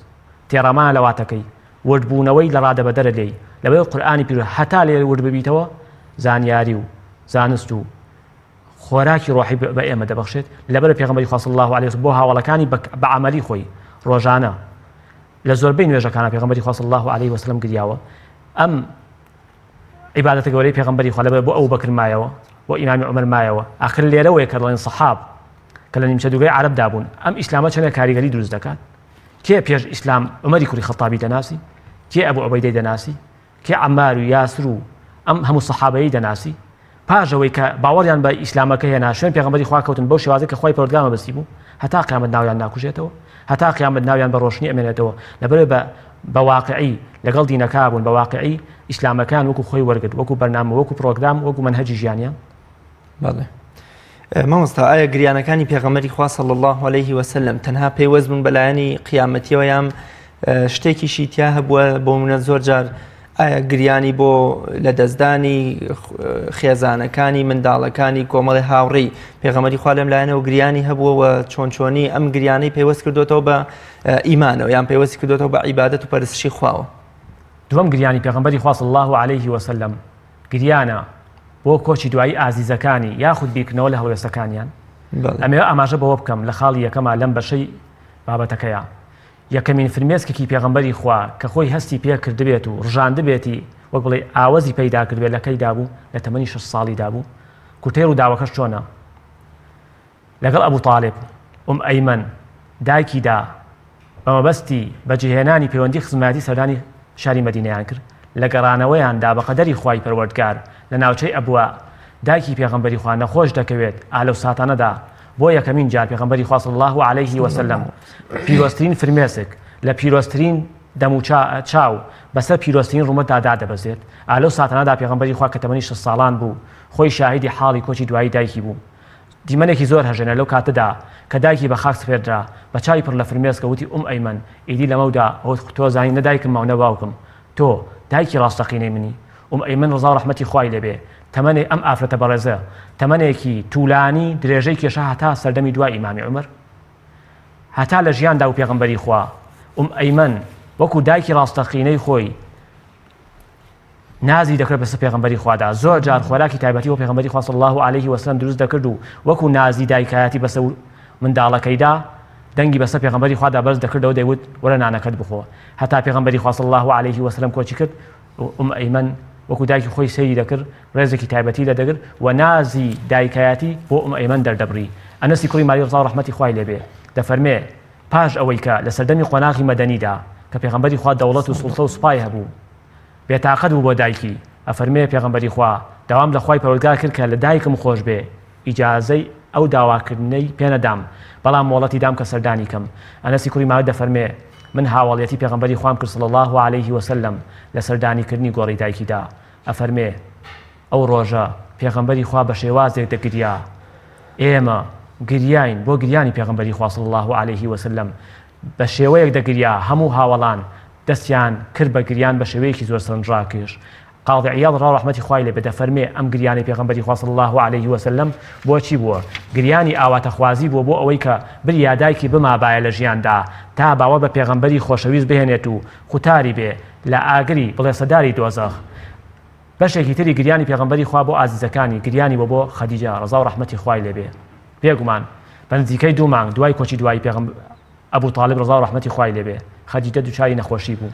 تێڕامانە لە واتەکەی وردبوونەوەی لە ڕادەبەدەرە لێی لەبەر قورئانی پیرۆز هەتا لێ ورد ببیتەوە زانیاری و زانست و خۆراکی ڕۆحی بە ئێمە دەبەخشێت. لەبەر پێغەمبەری خوا صلی الله علیه و سلم بۆ هاوڵەکانی بە عەمەلی خۆی ڕۆژانە لە زۆربەی نوێژەکانە پێغەمبەری خوا صلی الله علیه و سلم گریاوە. ئەم عیبادەتە گەورەی پێغەمبەری خوا لەبەر بۆ ئەو بەکر مایەوە، بۆ ئیمامی عومەر مایەوە. ئاخر لێرەوەیە کە دەڵێن سەحاب کە لە نیمچە دووگەی عەرەبدا بوون ئەم ئیسلامە چەندە کاریگەری دروست دەکات. کێ پێش ئیسلام عومەری کوڕی خەتابی دەناسی، کێ ئەبوو عوبەیدەی دەناسی، کێ عەمار و یاسر و ئەم هەموو سەحابەیی دەناسی. پاشەوەی کە باوەڕیان بە ئیسلامەکە هێنا شوێن پێغەمبەری خوا کەوتن بەو شێوازەی کە خوای پەروەردگار مەبەستی بوو هەتا قیامەت ناویان ناکوژێتەوە، هەتا قیامەت ناویان بە ڕۆشنی ئەمێنێتەوە. لەبەرەوەی بە واقعی لەگەڵ دینەکە بوون، بە واقعی ئیسلامەکان وەکو خۆی وەرگرت، وەکو بەرنامە، وەکو پرۆگرام، وەکو منهەجی ژیانیان. بەڵێ مامۆستا، ئایا گریانەکانی پێغەمبەری خوا صلی الله علیه و سلم تەنها پەیوەست بوون بەلایەنی قیامەتیەوە یان شتێکیشی تیا هەبووە بۆ منە زۆر جار ئایا گریانی بۆ لە دەستدانی خێزانەکانی منداڵەکانی کۆمەڵی هاوڕێی پێغەمبەری خوا لەم لایەنەوە گریانی هەبووە و چۆنی ئەم گریانەی پەیوەست کردوێتەوە بە ئیمانەوە یان پەیوەستی کردوێتەوە بە عیبادەت و پەرستشی خواوە؟ دووەم گریانی پێغەمبەری خوا صلی الله علیه و سلم گریانە بۆ کۆچی دوایی ئازیزەکانی یاخود بیرکردنەوە لە هەڵوێستەکانیان. ئەمێ ئاماژە بەوە بکەم لە خاڵی یەکەما لەم بەشەی بابەتەکەیە. یەکەمین فرمێسکێکی پێغەمبەری خوا کە خۆی هەستی پێ کردبێت و ڕژاندبێتی وەک بڵێ ئاوەزی پەیدا کردبێت لە کەیدا بوو لە تەمەنی 6 ساڵیدا بوو. کوتێر و داوەکەش چۆنە لەگەڵ ئەبوو تاالب ئەیمەن دایکیدا بە مەبەستی بەجێهێنانی پەیوەندی خزمەتی سەردانی شاری مەدینەیان کرد. لە گەڕانەوەیاندا بە قەدەری خوای پەروەردگار لە ناوچەی ئەبووە دایکی پێغەمبەری خوا نەخۆش دەکەوێت ئالە و ساتانەدا بۆ یەکەمین جار پێغەمبەری خوا صلی الله علیه و سلم پیرۆزترین فرمێسک لە پیرۆزترین دەم و چاو بەسەر پیرۆزترین ڕوومەتدا دادەبەزێت. ئالە و ساتانەدا پێغەمبەری خوا کە تەمەنی 6 ساڵان بوو خۆی شاهیدی حاڵی کۆچی دوایی دایکی بوو. دیمەنێکی زۆر هەژێنە لەو کاتەدا کە دایکی بە خاک سپێردرا بە چاوی پڕ لە فرمێسکە وتی ئەیمەن ئیدی لەمەودا تۆ زانی نەدایکم ماو نەباوکم، تۆ دایکی ڕاستەقینەی منی. ئەیمەن ڕزا و ڕەحمەتی خوای لێبێ تەمەنێ ئەم ئافرەتە بەڕێزە تەمەنێکی توولانی درێژەی کێشا هەتا سەردەمی دوای ئیمامی عومەر هەتا لە ژیاندا و پێغەمبەری خوا ئەیمەن وەکو دایکی ڕاستەقینەی خۆی نازی دەکرد بەسەر پێغەمبەری خوادا. زۆر جار خۆراکی تایبەتی بۆ پێغەمبەری خوا صلی الله علیه و سلم دروست دەکرد و وەکو نازی دایکایەتی بەسەر منداڵەکەیدا دەنگی بەسەر پێغەمبەری خوادا بەرز دەکردەوە دەیوت وەرە نانەکەت بخۆ. هەتا پێغەمبەری خوا صلی الله علیه و سلم کۆچی کرد ئەیمەن وەکو دایکی خۆی سەیری دەکرد ڕێزێکی تایبەتی لەدەگرت و نازی دایکایەتی بۆ ئەیمەن دەردەبڕی. ئەنەسی کوڕی مالی ڕزا و ڕەحمەتی خوای لێبێ دەفەرمێ پاش ئەوەی کە لە سەردەمی قۆناغی مەدەنیدا کە پێغەمبەری خوا دەوڵەت و سوڵتە و سوپای هەبوو بێتاقەت بوو بۆ دایکی ئەفەرمێ پێغەمبەری خوا داوام لە خوای پەروەردگار کرد کە لە دایکم خۆش بێ ئیجازەی ئەو داواکردنەی پێنەدام بەڵام مۆڵەتی دام کە سەردانی کەم. ئەنەسی کوڕی مالی دەفەرمێ من هاوڵەتی پێغەمبەری خوام کرد صلی الله علیه و سلم لە سەردانیکردنی گۆڕی دایکیدا. ئەفەرمێ ئەو ڕۆژە پێغەمبەری خوا بە شێوازێک دەگریا ئێمە گریاین بۆ گریانی پێغەمبەری خوا صلی الله علیه و سلم بە شێوەیەک دەگریا هەموو هاوڵان دەستیان کرد بە گریان بە شێوەیەکی زۆر سەرنجڕاکێش. قاضي عياض ڕاو ڕەحمەتی خوای لێ بێ دەفەرمێ ئەم گریانی پێغەمبەری خوا صلی الله عليه وسلم بۆچی بووە گریانی ئاواتەخوازی بووە بۆ ئەوەی کە بریا دایکی بمابایە لە ژیاندا تا باوە بە پێغەمبەری خۆشەویست بهێنێت و خوتاری بێ لە ئاگری بڵێ سەداری دۆزەخ بەشێکی تری گریانی پێغەمبەری خوا بۆ ئازیزەکانی گریانی بۆ خەدیجە ڕەزا و ڕەحمەتی خوای لێ بێ بێگومان بە نزیکەی 2 مانگ دوای کۆچی دوای ئەبوو تاالب ڕەزا و ڕەحمەتی خوای لێ بێ خەدیجە دووچاری نەخۆشی بوو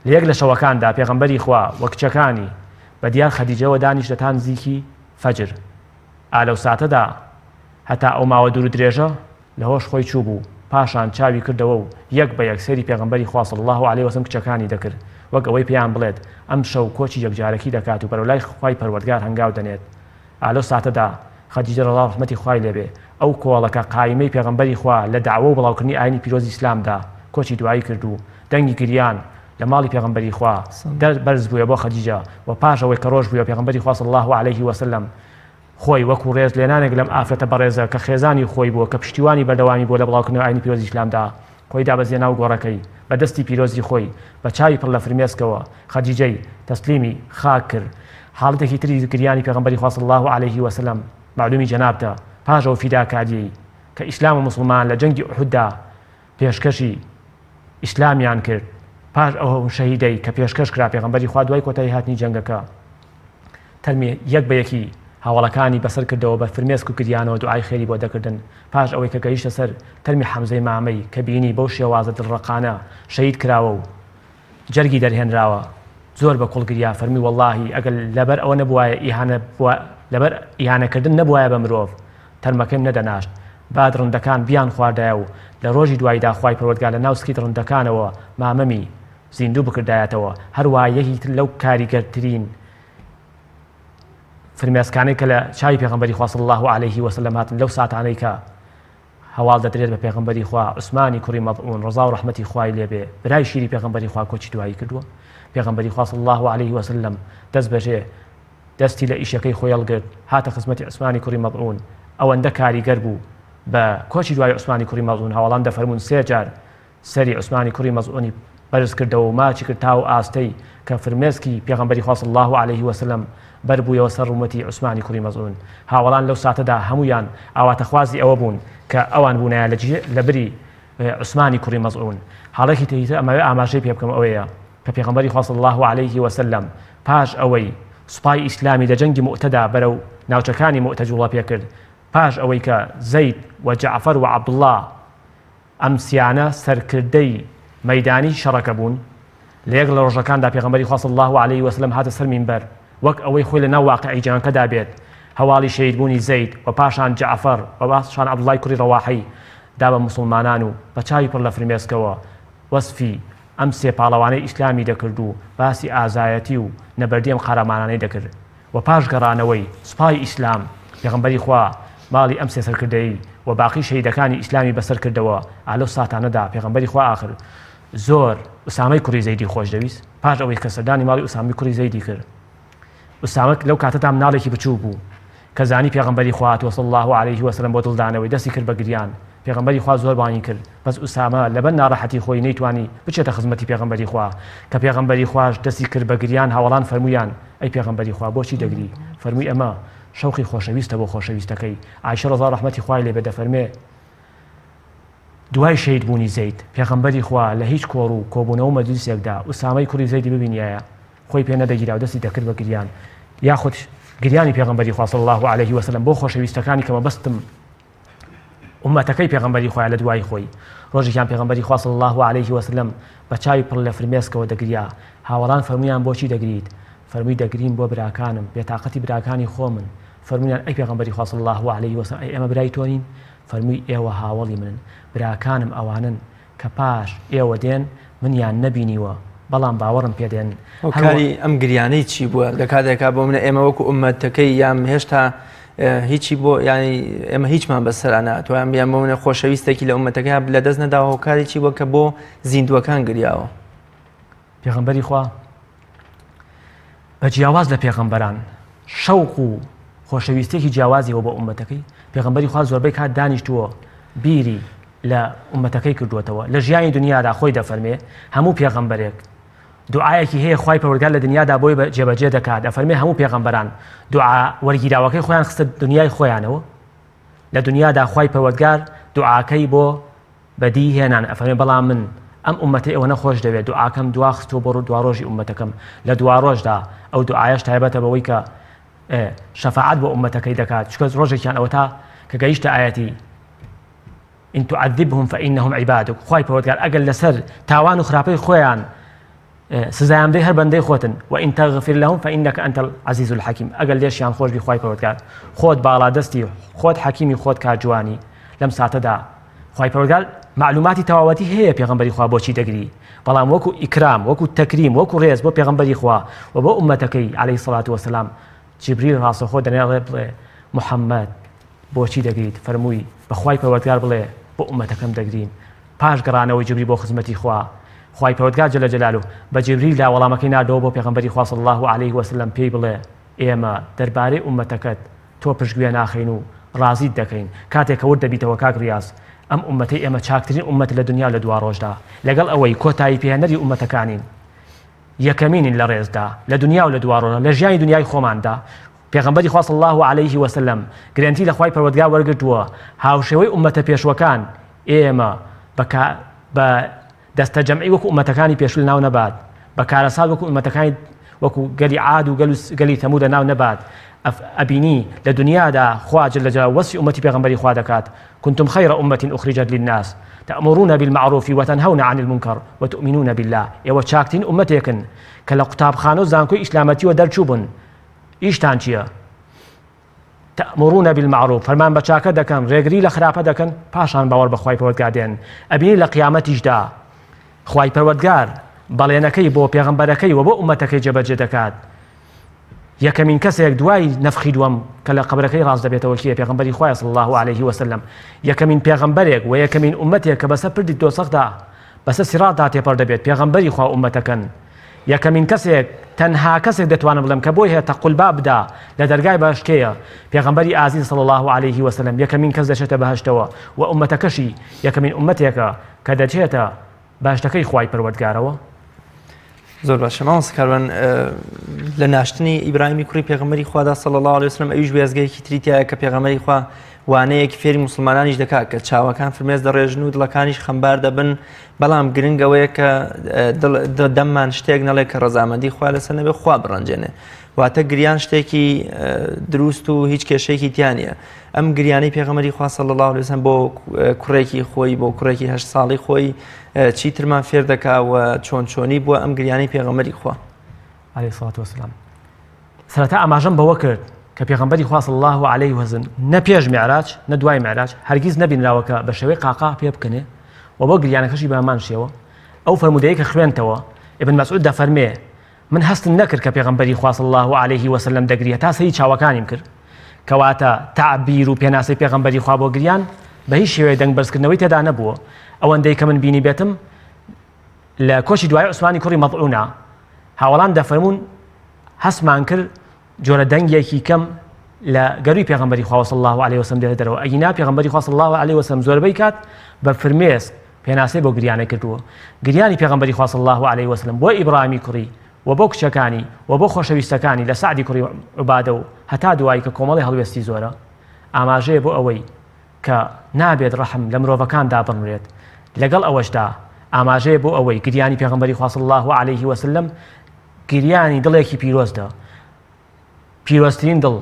لە یەک لە شەوەکاندا پێغەمبەری خوا وە کچەکانی بە دیار خەدیجەوە دانیشتە تا نزیکی فەجر ئالەو ساتەدا هەتا ئەو ماوە دوور درێژە لە هۆش خۆی چوو بوو پاشان چاوی کردەوە و یەک بە یەک سەیری پێغەمبەری خوا صلی الله عليه وسلم کچەکانی دەکرد وەک ئەوەی پێیان بڵێت ئەم شەو کۆچی یەکجارەکی دەکات و بەرەولای خوای پەروەردگار هەنگاو دەنێت ئالەو ساتەدا خەدیجە ڕەضا ڕەحمەتی خوای لێ بێ ئەو کۆڵەکە قایمەی پێغەمبەری خوا لە داوە و بڵاوکردنی ئاینی پیرۆزی ئیسلامدا کۆچی دوایی کرد و دەنگی گریان لە ماڵی پێغەمبەری خوا بەرز بووە بۆ خەدیجە و پاش ئەوەی کە ڕۆژ بووە پێغەمبەری خوا صلی الله عليه وسلم خۆی وەکو ڕێز لێنانێک لەم ئافرەتە بەڕێزە کە خێزانی خۆی بووە کە پشتیوانی بەردەوامی بۆ لە بڵاوکردنەوەی ئاینی پیرۆزی ئیسلامدا خۆی دابەزێ ناو گۆڕەکەی بە دەستی پیرۆزی خۆی بە چاوی پڕ لە فرمێسکەوە خەدیجەی تەسلیمی خاک کرد حاڵەتێکی تری گریانی پێغەمبەری خوا صلی الله عليه وسلم معلومی جەنابتە پاشەوە فیداکاریی کە ئیسلام و مسلمان لە جەنگی ئوحوددا پێشکەشی ئیسلامیان کرد پاش ئەوە شەهیدەی کە پێشکەش کرا پێغەمبەری خوا دوای کۆتایی هاتنی جەنگەکە تەرمی یەک بە یەکی هاوڵەکانی بەسەر کردەوە بە فرمێسک و کردیانەوە دوعای خێری بۆ دەکردن پاش ئەوەی کە گەیشتە سەر تەرمی حەمزەی مامەی کە بینی بەو شێوازە دڵڕەقانە شەهید کراوە و جەرگی دەرهێنراوە زۆر بە کوڵگریا فەرمی وەڵڵاهی ئەگەر لەبەر ئەوە نەبوایە لەبەر ئیهانەکردن نەبوایە بە مرۆڤ تەرمەکەم نەدەناشت با ڕندەکان بیان خواردایە و لە ڕۆژی دواییدا خوای پەروەردگار لە ناو سکیت ڕندەکانەوە مامەمی زیندوو بکردایەتەوە هەروە یەکی لەو کاریگەرترین فرمێسکانەی کە لە چاوی پێغەمبەری خوا صلی الله عليه وسلم هاتن لەو ساتانەی کە هەواڵ دەدرێت بە پێغەمبەری خوا عوسمانی کوڕی مەظعون ڕەزا و ڕەحمەتی خوای لێ بێ برای شیری پێغەمبەری خوا کۆچی دوایی کردووە پێغەمبەری خوا صلی الله عليه وسلم دەست بەژێ دەستی لە ئیشەکەی خۆی هەڵگرت هاتە خزمەتی عوسمانی کوڕی مەظعون ئەوەندە کاریگەر بوو بە کۆچی دوای عوسمانی کوڕی مەظعون هەواڵان دەفەرمون 3 جار سەری عوسمانی کوڕی مەظعونی بەرز کردەوە و ماچی کرد تا و ئاستەی کە فرمێسکی پێغەمبەری خوا صلی الله عليه وسلم بەربوویەوە سەر ڕومەتی عوسمانی کوڕی مەظعون هاوڵان لەو ساتەدا هەمویان ئاواتەخوازی ئەوە بوون کە ئەوان بوونایە لە بری عوسمانی کوڕی مەظعون حاڵێکی تریتر ئەمەوێ ئاماژەی پێ بکەم ئەوەیە کە پێغەمبەری خوا صلی الله عليه وسلم پاش ئەوەی سوپای ئیسلامی لە جەنگی مؤتەدا بەرەو ناوچەکانی مؤتە جوڵە پێ کرد پاش ئەوەی کە زەید و جەعفەر و عەبدوڵڵا ئەم سیانە سەرکردەی مەیدانی شەڕەکە بوون لە یەک لە ڕۆژەکاندا پێغەمبەری خوا صلی الله عليه وسلم هاتە سەر مینبەر وەک ئەوەی خۆی لە ناو واقعی جیهانکەدا بێت هەواڵی شەهیدبوونی زەید و پاشان جەعفەر و پاشان عەبدوڵڵای کوڕی ڕەواحی دا بە مسلمانان و بە چاوی پڕ لە فرمێسکەوە وەسفی ئەم سێ پاڵەوانەی ئیسلامی دەکرد و باسی ئازایەتی و نەبەردی ئەم قارەمانانەی دەکرد و پاش گەڕانەوەی سوپای ئیسلام پێغەمبەری خوا ماڵی ئەم سێ سەرکردەیی و باقی شەهیدەکانی ئیسلامی بەسەر کردەوە ئالەو ساتانەدا پێغەمبەری خوا آخر زۆر ئوسامەی کوڕی زەیدی خۆش دەویست پاش ئەوەی کە سەردانی ماڵی ئوسامی کوڕی زەیدی کرد ئوسامە لەو کاتەدا مناڵێکی بچوو بوو کە زانی پێغەمبەری خوا صلی الله عليه وسلم بۆ دڵدانەوەی دەستی کرد بە گریان پێغەمبەری خوا زۆر بانی کرد بەس ئوسامە لەبەر ناڕەحەتی خۆی نەیتوانی بچێتە خزمەتی پێغەمبەری خوا کە پێغەمبەری خوش دەستی کرد بە گریان هاوڵان فەرمویان ئەی پێغەمبەری خوا بۆچی دەگری فەرمووی ئەمە شەوقی خۆشەویستە بۆ خۆشەویستەکەی عایشە ڕەضا ڕەحمەتی خوای لێ بێ دەفەرمێ دوای شەهید بوونی زەید پێغەمبەری خوا لە هیچ کۆڕ و کۆبوونەوە مەجلیسێکدا ئوسامەی کوڕی زەیدی ببینایە خۆی پێ نەدەگیرا و دەستی دەکرد بە گریان یاخود گریانی پێغەمبەری خوا صلی الله عليه وسلم بۆ خۆشەویستەکانی کە مەبەستم ئومەتەکەی پێغەمبەری خوا لە دوای خۆی ڕۆژێکیان پێغەمبەری خوا صلی الله عليه وسلم بە چاوی پڕ لە فرمێسکەوە دەگریا هاوڵان فەرمویان بۆچی دەگریت فەرمووی دەگرین بۆ براکانم بێتاقەتی براکانی خۆمن فەرمویان ئەی پێغەمبەری خوا صلی الله عليه وسلم ئەی ئێمە برای تۆنین فەرمووی ئێوە هاوڵی منن براکانم ئەوانن کە پاش ئێوە دێن منیان نەبینیوە بەڵام باوەڕم پێدێن کاری ئەم گریانەی چی بووە لە کاتێکا بۆ منە ئێمە وەکو ئومەتەکەی یام هێشتا هیچی بۆ ینی ئێمە هیچمان بەسەرا ناتوان بیان بۆ منە خۆشەویستێکی لە ئومەتەکە لە دەست نەداوە و کاری چی بووە کە بۆ زیندوەکان گریاوە پێغەمبەری خوا بە جیاواز لە پێغەمبەران شەوق و خۆشەویستێکی جیاوازیەوە بە ئومەتەکەی پێغەمبەری خوا زۆربەی کات دانیشتووە بیری لە ئومەتەکەی کردووەتەوە لە ژیانی دنیادا خۆی دەفەرمێ هەموو پێغەمبەرێک دوعایەکی هەیە خوای پەروەردگار لە دنیادا بۆی جێبەجێ دەکات ئەفەرمێ هەموو پێغەمبەران دوعا وەرگیراوەکەی خۆیان خستە دنیای خۆیانەوە لە دنیادا خوای پەروەردگار دوعاکەی بۆ بەدی هێنان ئەفەرمێ بەڵام من ئەم ئومەتەی ئەوە نەخۆش دەوێت دوعاکەم دوا خستۆ بۆ دوا ڕۆژی ئومەتەکەم لە دوا ڕۆژدا ئەو دوعایەش تایبەتە بەوەی کە شەفاعەت بۆ ئومەتەکەی دەکات چکە ڕۆژێکیان ئەوە تا کە گەیشتە ئایەتی إن تعذبهم فإنهم عبادك خوای پەروەردگار ئەگەر لەسەر تاوان و خراپەی خۆیان سزایان بدەی هەر بەندەی خۆتن وإن تغفر لهم فإنك أنت العزيز الحكيم ئەگەر لێشیان خۆش بی خوای پەروەردگار خۆت باڵادەستی خۆت حەکیمی خۆت کارجوانی لەم ساتەدا خوای پەروەردگار معلوماتی تەواوەتی هەیە پێغەمبەری خوا بۆچی دەگری بەڵام وەکو ئیکرام وەکو تەکریم وەکو ڕێز بۆ پێغەمبەری خوا و بۆ ئومەتەکەی عەلەیهی سەڵات وەسەلام جیبریل ڕاستەوخۆ دەنێڵێ بڵێ محەممەد بۆچی دەگریت فەرمووی بەخوای پەروەردگار بڵێ بۆ ئومەتەکەم دەگرین پاش گەڕانەوەی جیبریل بۆ خزمەتی خوا خوای پەروەردگار جەلە جەلالوه بە جیبریل لا وەڵامەکەی ناردەوە بۆ پێغەمبەری خوا صلی الله علیه وسلم پێی بڵێ ئێمە دەربارەی ئومەتەکەت تۆ پشتگوێ ناخەین و ڕازیت دەکەین کاتێک کە ورد دەبیتەوە کاک ڕیاز ئەم ئومەتەی ئێمە چاکترین ئومەت لە دنیا لە دوا ڕۆژدا لەگەڵ ئەوەی کۆتایی پێهێنەری ئومەتەکانین یەکەمینین لە ڕێزدا لە دنیا و لە دوا ڕۆژدا لە ژیانی دنیای خۆماندا پێغەمبەری خوا صلی الله علیه وسلم گرنتی لە خوای پەروەردگار وەرگرتووە هاوشێوەی ئومەتە پێشوەکان ئێمە بە دەستە جەمعی وەکو ئومەتەکانی پێشوو ناو نەبات بە کارەسات وەکو ئومەتەکانی وەکو گەلی عاد و گەلی تەموود ناو نەبات ئەبینی لە دنیادا خوا جەل جەلاله وەصفی ئومەتی پێغەمبەری خوا دەکات كنتم خير أمة أخرجت للناس تأمرون بالمعروف وتنهون عن المنكر وتؤمنون بالله ئێوە چاکترین ئومەتێکن کە لە قوتابخانە و زانکۆی ئیسلامەتیوە دەرچوو بوون ئیشتان چییە تأمرون بالمعروف فەرمان بە چاکە دەکەن ڕێگری لە خراپە دەکەن پاشان باوەڕ بە خوای پەروەردگار دێن ئەبینی لە قیامەتیشدا خوای پەروەردگار بەڵێنەکەی بۆ پێغەمبەرەکەی و بۆ ئومەتەکەی جێبەجێ دەکات یەکەمین کەسێک دوای نەفخی دووەم کە لە قەبرەکەی ڕاست دەبێتەوە کێیە پێغەمبەری خوای صلی الله علیه وسلم یەکەمین پێغەمبەرێک و یەکەمین ئومەتێک کە بەسەر پردی دۆسەخدا بەسەر سیراتدا تێپەڕ دەبێت پێغەمبەری خوا ئومەتەکەن یەکەمین کەسێک تەنها کەسێک دەتوانم بڵێم کە بۆی هەیە تەقولبا بدا لە دەرگای باشکەیە پێغەمبەری ئازیز صلی الله علیه وسلم یەکەمین کەس دەچێتە بەهەشتەوە و ئومەتەکەشی یەکەمین ئومەتێکە کە دەچێتە باشتەکەی خوای پەروەردگارەوە زۆر باشە مامۆستا کاروان لە ناشتنی ئیبراهیمی کوڕی پێغەمبەری خوادا صلی الله علیه وسلم ئەویش وێزگەیەکی تریتایە کە پێغەمبەری خوا وانەیەکی فێری موسڵمانانیش دەکات کە چاوەکان فرمێز دەڕێژن و دڵەکانیش خەمبار دەبن بەڵام گرنگەوەیە کە دەممان شتێک نەڵێ کە ڕەزامەندی خوا لەسەر نەبێ خوا بڕەنجێنێ واتە گریان شتێکی دروست و هیچ کێشەیەکی تیان نیە ئەم گریانەی پێغەمبەری خوا صلی الله علیه وسلم بۆ کوڕێکی خۆی بۆ کوڕێکی 8 ساڵی خۆی چیترمان فێر دەکا و چۆن چۆنی بووە ئەم گریانەی پێغەمبەری خوا علیه الصلاة والسلام سەرەتا ئاماژەم بەوە کرد کە پێغەمبەری خوا صلی الله علیه وسلم نە پێش میعراج نە دوای میعراج هەرگیز نەبینراوە کە بە شێوەی قاقا پێ بکەنێ و بۆ گریانەکەشی بەمان شێوە ئەو فەرمودەیە کە خوێنتەوە ابن مسعود دەفەرمێ من هەستم نەکرد کە پێغەمبەری خوا صلی الله علیه وسلم دەگریە تا سەری چاوەکانیم کرد کەواتە تعبیر و پێناسەی پێغەمبەری خوا بۆ گریان بە هیچ شێوەیە دەنگ بەرزکردنەوەی تێدا نەبووە ئەوەندەی کە من بینی بێتم لە کۆشی دوای عوسمانی کوڕی مەطعونە هاوڵان دەفەرمون هەستمان کرد جۆرە دەنگێکی کەم لە گەروی پێغەمبەری خوا صلی الله علیه وسلم دێتە دەرەوە ئەگینا پێغەمبەری خوا صلی الله علیه وسلم زۆربەی کات بە فرمێسک پێناسەی بۆ گریانە کردووە گریانی پێغەمبەری خوا صلی الله علیه وسلم بۆ ئیبراهیمی کوڕی و بۆ کچەکانی و بۆ خۆشەویستەکانی لە سعدی کوڕی عوبادە و هەتا دوایی کە کۆمەڵی هەڵوێستی زۆرە ئاماژەیە بۆ ئەوەی کە نابێت ڕەحم لە مرۆڤەکاندا بڕنرێت لەگەڵ ئەوەشدا ئاماژەیە بۆ ئەوەی گریانی پێغەمبەری خوا صلی الله علیه وسلم گریانی دڵێکی پیرۆزدا پیرۆزترین دڵ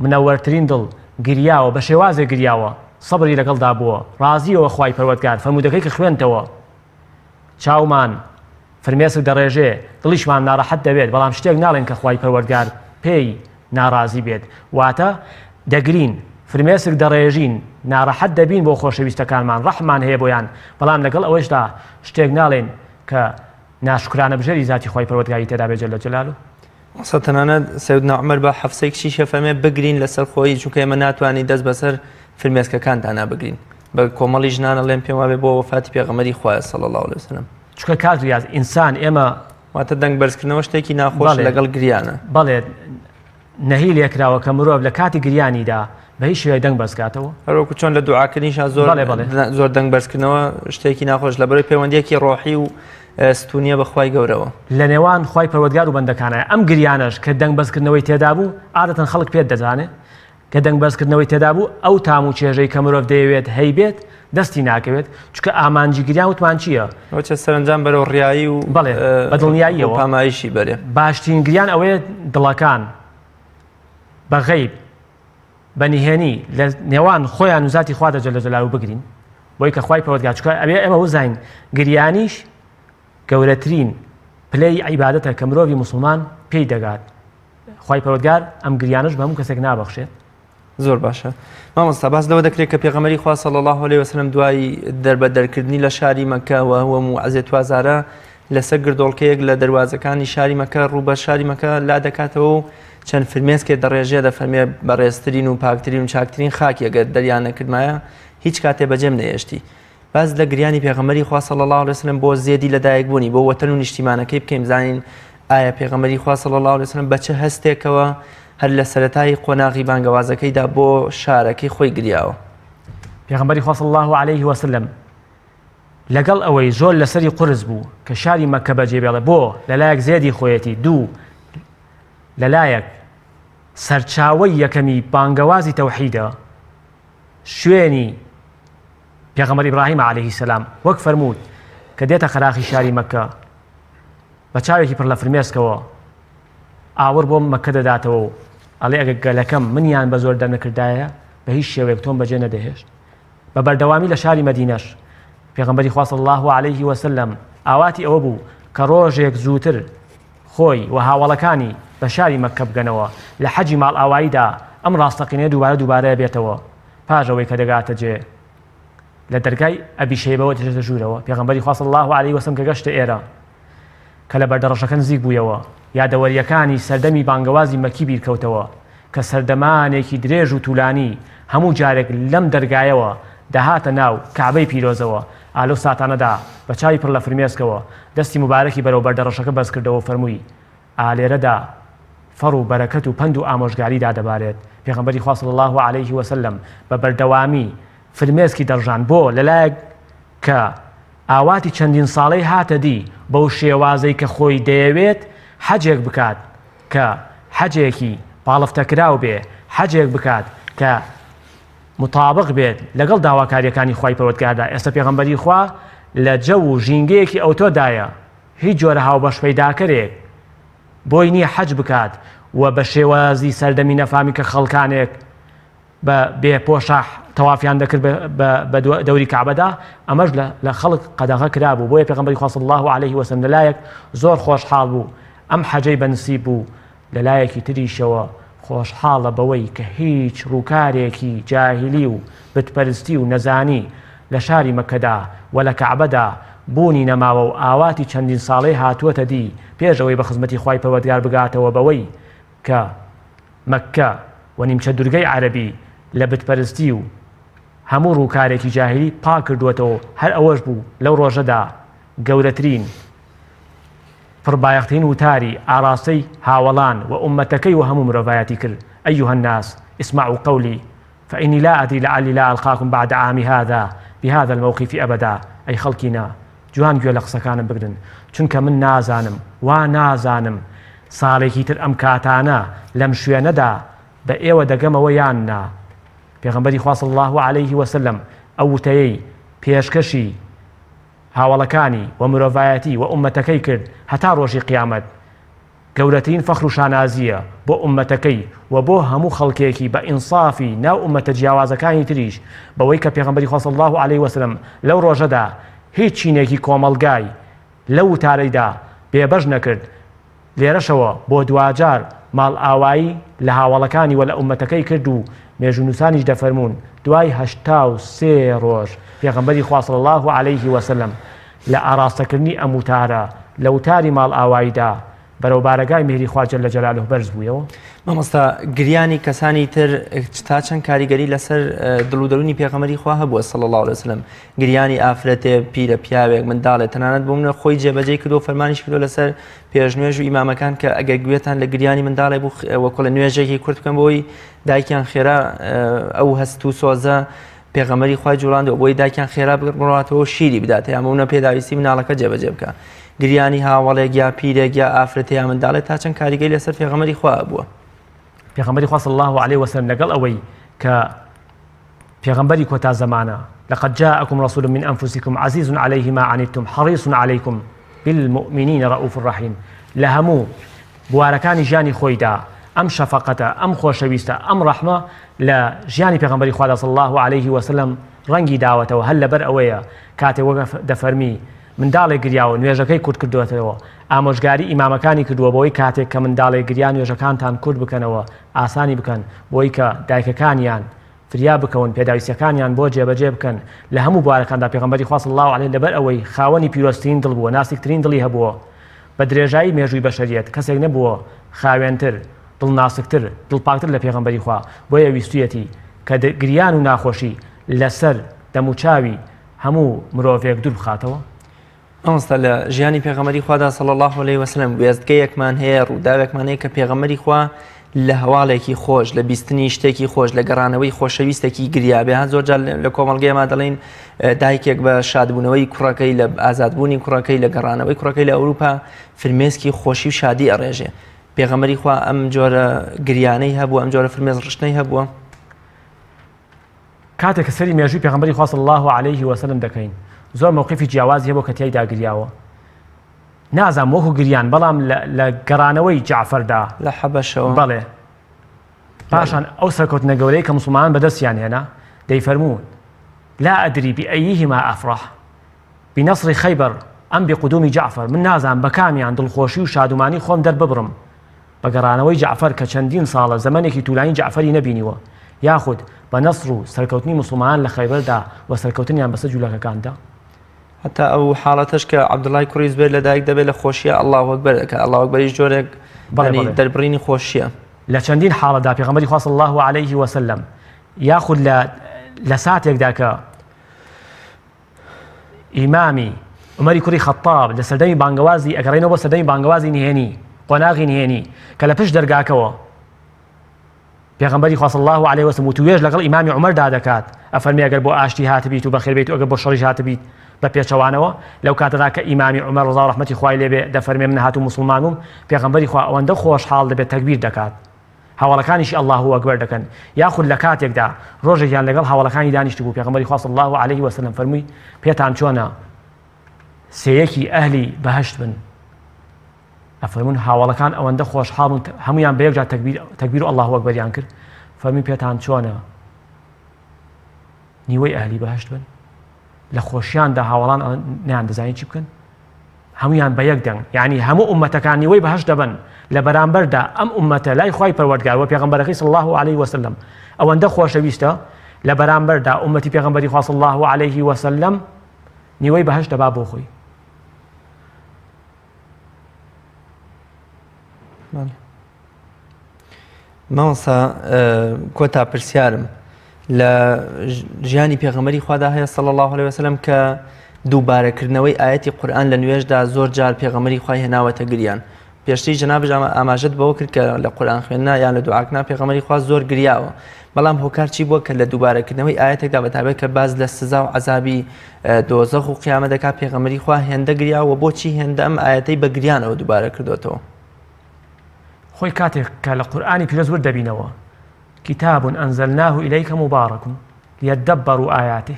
منەوەرترین دڵ گریاوە بە شێوازێک گریاوە سەبری لەگەڵدا بووە ڕازیەوە خوای پەروەردگار فەرمودەکەی کە خوێنتەوە چاومان فرمێسک دەڕێژێ دڵیشمان ناڕەحەت دەبێت بەڵام شتێک ناڵێن کە خوای پەروەردگار پێی ناڕازی بێت واتە دەگرین فرمێسک دەڕێژین ناڕەحەت دەبین بۆ خۆشەویستەکانمان ڕەحمان هەیە بۆیان بەڵام لەگەڵ ئەوەشدا شتێک ناڵێن کە ناشکرانە بژێری ذاتی خوای پەروەردگاری تێدا بێت جەل جەلالوه تەنانەت سەیدنا عومەر بە حەفسەی کچیشە فەرمێ بگرین لەسەر خۆی چونکە ئێمە ناتوانین دەست بەسەر فرمێسکەکانتان بگرین بە کۆمەڵی ژنانە لێم پێم وابێ بۆ وەفاتی پێغەمبەری خوایە صلی الله علیه وسلم چونکە کات ریاض ئینسان ئێمە واتە دەنگ بەرزکردنەوە شتێکی ناخۆش لەگەڵ گریانە بەڵێ نەهی لێکراوە کە مرۆڤ لە کاتی گریانیدا بە هیچ شێوەیە دەنگ بەرزکاتەوە هەروەکو چۆن لە دوعاکردنیشا زۆر دەنگ بەرزکردنەوە شتێکی ناخۆش لەبەرەوەی پەیوەندیەکی ڕۆحی و ستونیە بەخوای گەورەوە لە نێوان خی پەروەردگار و بەندەکانە ئەم گریانەش کە دەنگ بەسکردنەوەی تێدا بوو عادەتەن خەڵک پێت دەزانێت کە دەنگ بەسکردنەوەی تێدا بوو ئەو تام و چێژەی کە مرۆڤ دەیەوێت هەیبێت دەستی ناکەوێت چکە ئامانجی گریان وتمان چییە؟ ئەوچە سەرنجام بەرەو ڕیایی و بەڵێ بەدڵنیاییەوە پامایشی بەرێ باشترین گریان ئەوەیە دڵەکان بە غەیب بەنیهێنی لە نێوان خۆیان و ذاتی خوا جەل جەلاوه بگرین بۆی کە خوای پەروەردگار چکە ئەبێ ئێمە وزاین گریانیش گەورەترین پلەی عیبادەتە کە مرۆڤی موسڵمان پێی دەگات خوای پەروەردگار ئەم گریانش بە هەموو کەسێک نابەخشێت زۆر باشە مامۆستا باس لەوە دەکرێت کە پێغەمبەری خوا صلی الله علیه وسلم دوای دەربەدەرکردنی لە شاری مەککە و هەموو موعەزێت وازارە لەسەر گردۆڵکەیەک لە دەواازەکانی شاری مەککە ڕووبەر شاری مەککە لا دەکاتەوە و چەند فرمێسکێ دەڕێژێ دەفەرمێ بەڕێزترین و پاکترین و چاکترین خاکی ئەگەر دەریان نەکردمایە هیچ کاتێ بەجێم نەهێشتی باز لە گریانی پێغەمبەری خوا صلی الله علیه وسلم بۆ زێدی لەدایک بوونی بۆ وەتەن و نیشتیمانەکەی بکەین بزانین ئایا پێغەمبەری خوا صلی الله علیه وسلم بە چه هەستێکەوە هەر لە سەرەتای قۆناغی بانگەوازەکەیدا بۆ شارەکەی خۆی گریاوە پێغەمبەری خوا صلی الله علیه وسلم لەگەڵ ئەوەی زۆر لەسەری قورس بوو کە شاری مەککە بەجێ بێڵێ بۆ لەلایەک زێدی خۆیەتی دوو لەلایەک سەرچاوەی یەکەمی بانگەوازی تەوحیدە شوێنی پێغەمبەر ئیبراهیم عەلەیهی السەلام وەک فەرموود کە دێتە خەراخی شاری مەککە بە چاوێکی پڕ لە فرمێسکەوە ئاور بۆ مەککە دەداتەوە و ئەڵێ ئەگەر گەلەکەم منیان بە زۆر دەرنەکردایە بە هیچ شێوەیەک تۆم بەجێ نەدەهێشت بە بەردەوامی لە شاری مەدینەش پێغەمبەری خوا صلی الله علیه وسلم ئاواتی ئەوە بوو کە ڕۆژێک زووتر خۆی و هاوڵەکانی بە شاری مەککە بگەنەوە لە حەجی ماڵ ئاواییدا ئەم ڕاستەقینەیە دووبارە بێتەوە پاژەوەی کە دەگاتە جێ لە دەرگای ئەبی شەیبەوە دێتە ژوورەوە پێغەمبەری خوا صلی الله علیه وسلم کە گەشتە ئێرە کە لە بەردەڕەشەکە نزیک بوویەوە یادەوەریەکانی سەردەمی بانگەوازی مەکی بیرکەوتەوە کە سەردەمانێکی درێژ و توولانی هەموو جارێک لەم دەرگایەوە دەهاتە ناو کعبەی پیرۆزەوە ئالۆ ساتانەدا بە چاوی پڕ لە فرمێسکەوە دەستی مبارەکی بەرەو بەردەڕەشەکە بەرز کردەوە فەرمووی ئالێرەدا فەڕ و بەرەکەت و پند و ئامۆژگاریدا دەبارێت پێغەمبەری خوا صلی الله علیه وسلم بە بەردەوامی فرمێسکی دەڕژان بۆ لەلایەک کە ئاواتی چەندین ساڵەی هاتە دی بەو شێوازەی کە خۆی دەیەوێت حەجێک بکات کە حەجێکی باڵفتەکراو بێ حەجێک بکات کە مطابق بێت لەگەڵ داواکاریەکانی خوای پەروەردگاردا ئێستا پێغەمبەری خوا لە جەو و ژینگەیەکی ئەوتۆدایە هیچ جۆرە هاوبەش پەیداکەرێک بۆی نییە حەج بکات و بە شێوازی سەردەمی نەفامی کە خەڵکانێک بە بێپۆشە تەوافیان دەکرد بە دەوری کعبەدا ئەمەش لە خەڵک قەدەغە کرابوو بۆیە پێغەمبەری خوا صلی الله علیه وسلم لەلایەک زۆر خۆشحاڵ بوو ئەم حەجەی بەنسیب بوو لەلایەکی تریشەوە خۆشحاڵە بەوەی کە هیچ ڕووکارێکی جاهیلی و بتپەرستی و نەزانی لە شاری مەککەدا و لە کعبەدا بوونی نەماوە و ئاواتی چەندین ساڵەی هاتووەتە دی پێشەوەی بە خزمەتی خوای پەروەردگار بگاتەوە بەوەی کە مەککە و نیمچە دورگەی عەرەبی لە بتپەرستی و هەموو ڕووکارێکی جاهیلی پاک کردووەتەوە هەر ئەوەش بوو لەو ڕۆژەدا گەورەترین پڕبایەخترین وتاری ئاراستەی هاوڵان و ئومەتەکەی و هەموو مرۆڤایەتی کرد ئەیها الناس اسمعوا قولي فإني لا أدري لعلي لا ألقاكم بعد عامي هذا بهذا الموقف أبدا أي خەڵکینە جوان گوێ لە قسەکانم بگرن چونکە من نازانم وا نازانم ساڵێکی تر ئەم کاتانە لەم شوێنەدا بە ئێوە دەگەمەوە یان نا پێغەمبەری خوا صلی الله علیه وسلم ئەو وتەیەی پێشکەشی هاوڵەکانی و مرۆڤایەتی و ئومەتەکەی کرد هەتا ڕۆژی قیامەت گەورەترین فەخر و شانازیە بۆ ئومەتەکەی و بۆ هەموو خەڵکێکی بە ئینسافی ناو ئومەتە جیاوازەکانی تریش بەوەی کە پێغەمبەری خوا صلی الله علیه وسلم لەو ڕۆژەدا هیچ چینێکی کۆمەڵگای لەو وتارەیدا بێبەش نەکرد لێرەشەوە بۆ دوجار ماڵ ئاوایی لە هاوڵەکانی و لە ئومەتەکەی کرد و مێژونوسانیش دەفەرمونون دوای 83 ڕۆژ پێغەمبەری خوا صلی الله علیه وسلم لە ئاراستەکردنی ئەم وتارە لە وتاری ماڵ ئاواییدا بەرەو بارەگای مێری خوا جەل جەلالوه بەرز بوویەوە مامۆستا گریانی کەسانی تر تا چەند کاریگەری لەسەر دڵ و دەرونی پێغەمبەری خوا هەبووە صلی الله علیه وسلم گریانی ئافرەتێ پیرە پیاوێک منداڵێک تەنانەت بۆ منە خۆی جێبەجێ کردو فەرمانیش کردو لەسەر پێشنوێژ و ئیمامەکان کە ئەگەر گوێتان لە گریانی منداڵێ بوو وەکو لە نوێژێکی کورت بکەن بۆی دایکیان خێرا ئەو هەست و سۆزە پێغەمبەری خوای جوڵاندەوە بۆی دایکیان خێرا بڕاتەوە شیری بدات یامەونە پێداویستی مناڵەکە جێبەجێ بکە گریانی هاوڵێک یا پیرێک یا ئافرەتی یا منداڵێک تا چەند کاریگەری لەسەر پێغەمبەری خوا بووە. پێغەمبەری خوا صلی الله عليه وسلم لەگەڵ ئەوەی کە پێغەمبەری کۆتا زەمانە لقد جاءكم رسول من أنفسكم عزيز عليه ما عنتم حريص عليكم بالمؤمنين رؤوف رحيم لە هەموو بوارەکانی ژیانی خۆیدا ئەم شەفەقەتە ئەم خۆشەویستە ئەم ڕەحمە لە ژیانی پێغەمبەری خوا صلی الله عليه وسلم ڕەنگی داوەتەوە هەر لەبەر ئەوەیە کاتێک وەک دەفەرمی منداڵێک گریاوە نوێژەکەی کورت کردوێتەوە ئامۆژگاری ئیمامەکانی کردووە بۆی کاتێک کە منداڵێک گریا نوێژەکانتان کورت بکەنەوە ئاسانی بکەن بۆی کە دایکەکانیان فریا بکەون پێداویستەکانیان بۆ جێبەجێ بکەن لە هەموو بوارەکاندا پێغەمبەری خوا صلی الله عليه لەبەر ئەوەی خاوەنی پیرۆستترین دڵ بووە ناسکترین دڵی هەبووە بە درێژایی مێژووی بەشەریەت کەسێک نەبووە خاوێنتر دڵناسکتر دڵپاکتر لە پێغەمبەری خوا بۆیە ویستویەتی کە گریان و ناخۆشی لەسەر دەموچاوی هەموو مرۆڤێک دوور بخاتەوە. ئەمستا لە ژیانی پێغەمبەری خوادا صلی الله عليه وسلم وێستگەیەکمان هەیە ڕووداوێکمان هەیە کە پێغەمبەری خوا لە هەواڵێکی خۆش لە بیستنی شتێکی خۆش لە گەڕانەوەی خۆشەویستێکی گریابێ هەن زۆرجار لە کۆمەڵگەیەمان دەڵێن دایکێک بە شادبوونەوەی کوڕەکەی لە ئازادبوونی کوڕەکەی لە گەڕانەوەی کوڕەکەی لە ئەوروپا فرمێسکی خۆشی و شادی ئەڕێژێ. پێغەمبەری خوا ئەم جۆرە گریانەی هەبووە ئەم جۆرە فرمێس ڕشتەی هەبووە. کاتێک کە سەری مێژووی پێغەمبەری خوا صلی الله عليه وسلم دەکەین زۆر موقفی جیاوازی هەبوو کە تیایدا گریاوە نازام وەکو گریان بەڵام لە گەڕانەوەی جعفەردا لە حەبەشەوە بەڵێ پاشان ئەو سەرکەوتنە گەورەی کە موسڵمانان بەدەستیان هێنا دەیفەرموون لا ئەدری بأيهما أفرح بنصر خەیبەر ئەم بقدومی جعفەر من نازام بە کامیان دڵخۆشی و شادومانی خۆم دەرببڕم بە گەڕانەوەی جعفەر کە چەندین ساڵە زەمانێکی توولانی جعفەری نەبینیوە یاخود بە نەسر و سەرکەوتنی موسڵمانان لە خەیبەردا و سەرکەوتنیان بەسەر جوولەکەکاندا. حتا ئەو حاڵەتەش کە عەبدوڵای کوڕی زوبەیر لەدایک دەبێت لە خۆشیە ئەڵڵاهو ئەکبەر دەکات ئەڵڵاهو ئەکبەریش جۆرێک دەربڕینی خۆشیە. لە چەندین حاڵەتدا پێغەمبەری خوا صلی الله عليه وسلم یاخود لە ساتێکدا کە ئیمامی عومەری کوڕی خەتاب لە سەردەمی بانگەوازی ئەگەڕێنەوە بۆ سەردەمی بانگەوازی نهێنی قۆناغی نهێنی کە لە پشت دەرگاکەوە پێغەمبەری خوا صلی الله عليه وسلم وتوێژ لەگەڵ ئیمامی عومەردا دەکات ئەفەرمێ ئەگەر بۆ ئاشتی هاتبیت و بەخێربێت و ئەگەر بۆ شەڕیش هاتبیت بە پێچەوانەوە لەو کاتەدا کە ئیمامی عومەر ڕەضا و ڕەحمەتی خوای لێبێ دەفەرمێ من هاتوو موسڵمانم پێغەمبەری خوا ئەوەندە خۆشحاڵ دەبێت تەکبیر دەکات هاوڵەکانیشی ئەڵڵاهو ئەکبەر دەکەن یاخود لە کاتێکدا ڕۆژێکیان لەگەڵ هاوڵەکانی دانیشت بوو پێغەمبەری خوا صلی الله عليه وسلم فەرمووی پێتان چۆنە سەیەکی ئەهلی بەهەشت بن ئەفەرمون هاوڵەکان ئەوەندە خۆشحاڵ بوون هەمویان بە یەکجار تەکبیر و ئەڵڵاهو ئەکبەریان کرد فەرمی پێتان چۆنە نیوەی ئەهلی بەهەشت بن لە خۆشیاندا هاوڵان نیان دەزانین چی بکەن هەمویان بە یەک دەنگ یعنی هەموو ئومەتەکان نیوەی بەهەشت دەبن لە بەرامبەردا ئەم ئومەتە لای خوای پەروەردگار و پێغەمبەرەکەی صلی الله عليه وسلم ئەوەندە خۆشەویستە لە بەرامبەردا ئومەتی پێغەمبەری خوا صلی الله عليه وسلم نیوەی بەهەشت دەبا بۆ خۆی. مامۆستا کۆتا پرسیارم لە ژیانی پێغەمبەری خوادا هەیە صلی الله عليه وسلم کە دووبارەکردنەوەی ئاەتی قورئان لە نوێژدا زۆر جار پێغەمبەری خوای هێناوەتە گریان پێشتری جەنابش ئاماژەت بەوە کرد کە لە قورئان خوێندنا یان لە دوعاکنا پێغەمبەری خوا زۆر گریاوە بەڵام هۆکار چی بووە کە لە دووبارەکردنەوەی ئاەتێکدا بەتابەت کە باز لە سزا و عەزابی دۆزەخ و قیامەت دەکات پێغەمبەری خوا هێندە گریاوە بۆچی هێندە ئەم ئاەتەی بە گریانەوە دووبارە کردوێتەوە؟ خۆی کاتێک کە لە قورئانی پیرۆز وەردەبینەوە كتاب أنزلناه إليك مبارك ليدبروا آياته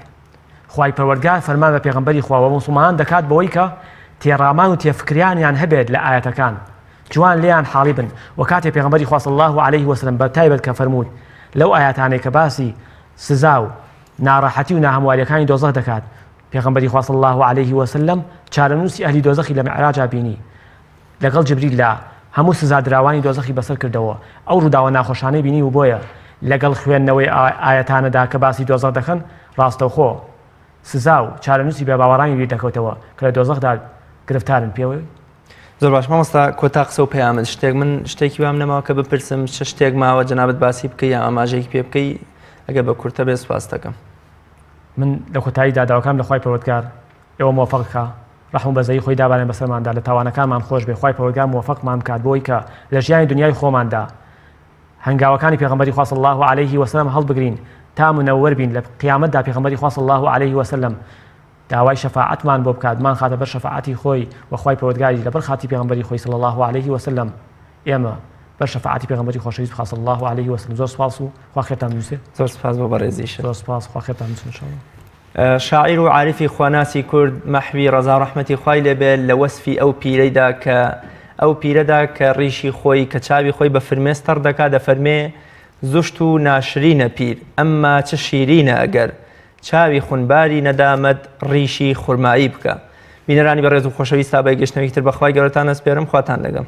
خوای پەروەردگار فەرمان بە پێغەمبەری خوا و موسڵمانان دەکات بەوەی کە تێڕامان و تێفکریانیان هەبێت لە ئاەتەکان جوان لێیان حاڵی بن و کاتێک پێغەمبەری خوا صلی الله عليه وسلم بە تایبەت کە فەرمووت لەو ئاەتانەی کە باسی سزا و ناڕەحەتی و ناهەمواریەکانی دۆزەخ دەکات پێغەمبەری خوا صلی الله عليه وسلم چارەنووسی ئەهلی دۆزەخی لە معراجا بینی لەگەڵ جبریل هەموو سزادراوانی دۆزەخی بەسەر کردەوە ئەو ڕووداوە ناخۆشانەی بینی و بۆیە لەگەڵ خوێندنەوەی ئاەتانەدا کە باسی دۆزەخ دەکەن ڕاستەوخۆ سزا و چارەنووسی بێ باوەڕانی بیر دەکەوتەوە کە لە دۆزەخدا گرفتارن پێوەی. زۆر باش مامۆستا کۆتا قسە و پەیامت شتێک من شتێکی وام نەماوە کە بپرسم چ شتێک ماوە جەنابەت باسی بکەی یا ئاماژەیەکی پێ بکەی ئەگەر بە کورتە بێ سوپاس دەکەم. من لە کۆتاییدا داواکەم لە خوای پەروەردگار ئێوە موفق بکە ڕەحم و بەزەیی خۆی دابارێن بەسەرماندا لە تاوانەکانمان خۆش بێ خوای پەروەردگار موفقمان بکات بۆی کە لە ژیانی دنیای خۆماندا هەنگاوەکانی پێغەمبەری خوا صلی الله عليه وسلم هەڵبگرین تا منەوەر بین لە قیامەتدا پێغەمبەری خوا صلی الله عليه وسلم داوای شەفاعەتمان بۆ بکاتمان خاتە بەر شەفاعەتی خۆی وەخوای پەروەردگاری لەبەر خاتی پێغەمبەری خۆی صلی الله عليه وسلم ئێمە بەر شەفاعەتی پێغەمبەری خۆشەویست بخات صلی الله عليه وسلم. زۆر سپاس و خوا خێرتان بنووسێ. زۆر سپاس بۆ بەڕێزیش. زۆر سپاس، خوا خێرتان بنووسێ انشاءالله. شاعیر و عارفی خواناسی کورد مەحوی ڕەزا ڕەحمەتی خوای لێبێت لە وەسفی ئەو پیرەیدا کە ئەو پیرەدا کە ڕیشی خۆی کە چاوی خۆی بە فرمێستەر دەکات دەفەرمێ زوشت و ناشرینە پیر ئەمما چ شیرینە ئەگەر چاوی خونباری نەدامەت ڕیشی خورمایی بکە. بینەرانی بەڕێز و خۆشەویست تا بە گەشتنەوەی تر بەخوای گەورەتان ئەسپێرم خواتان لەگەڵ.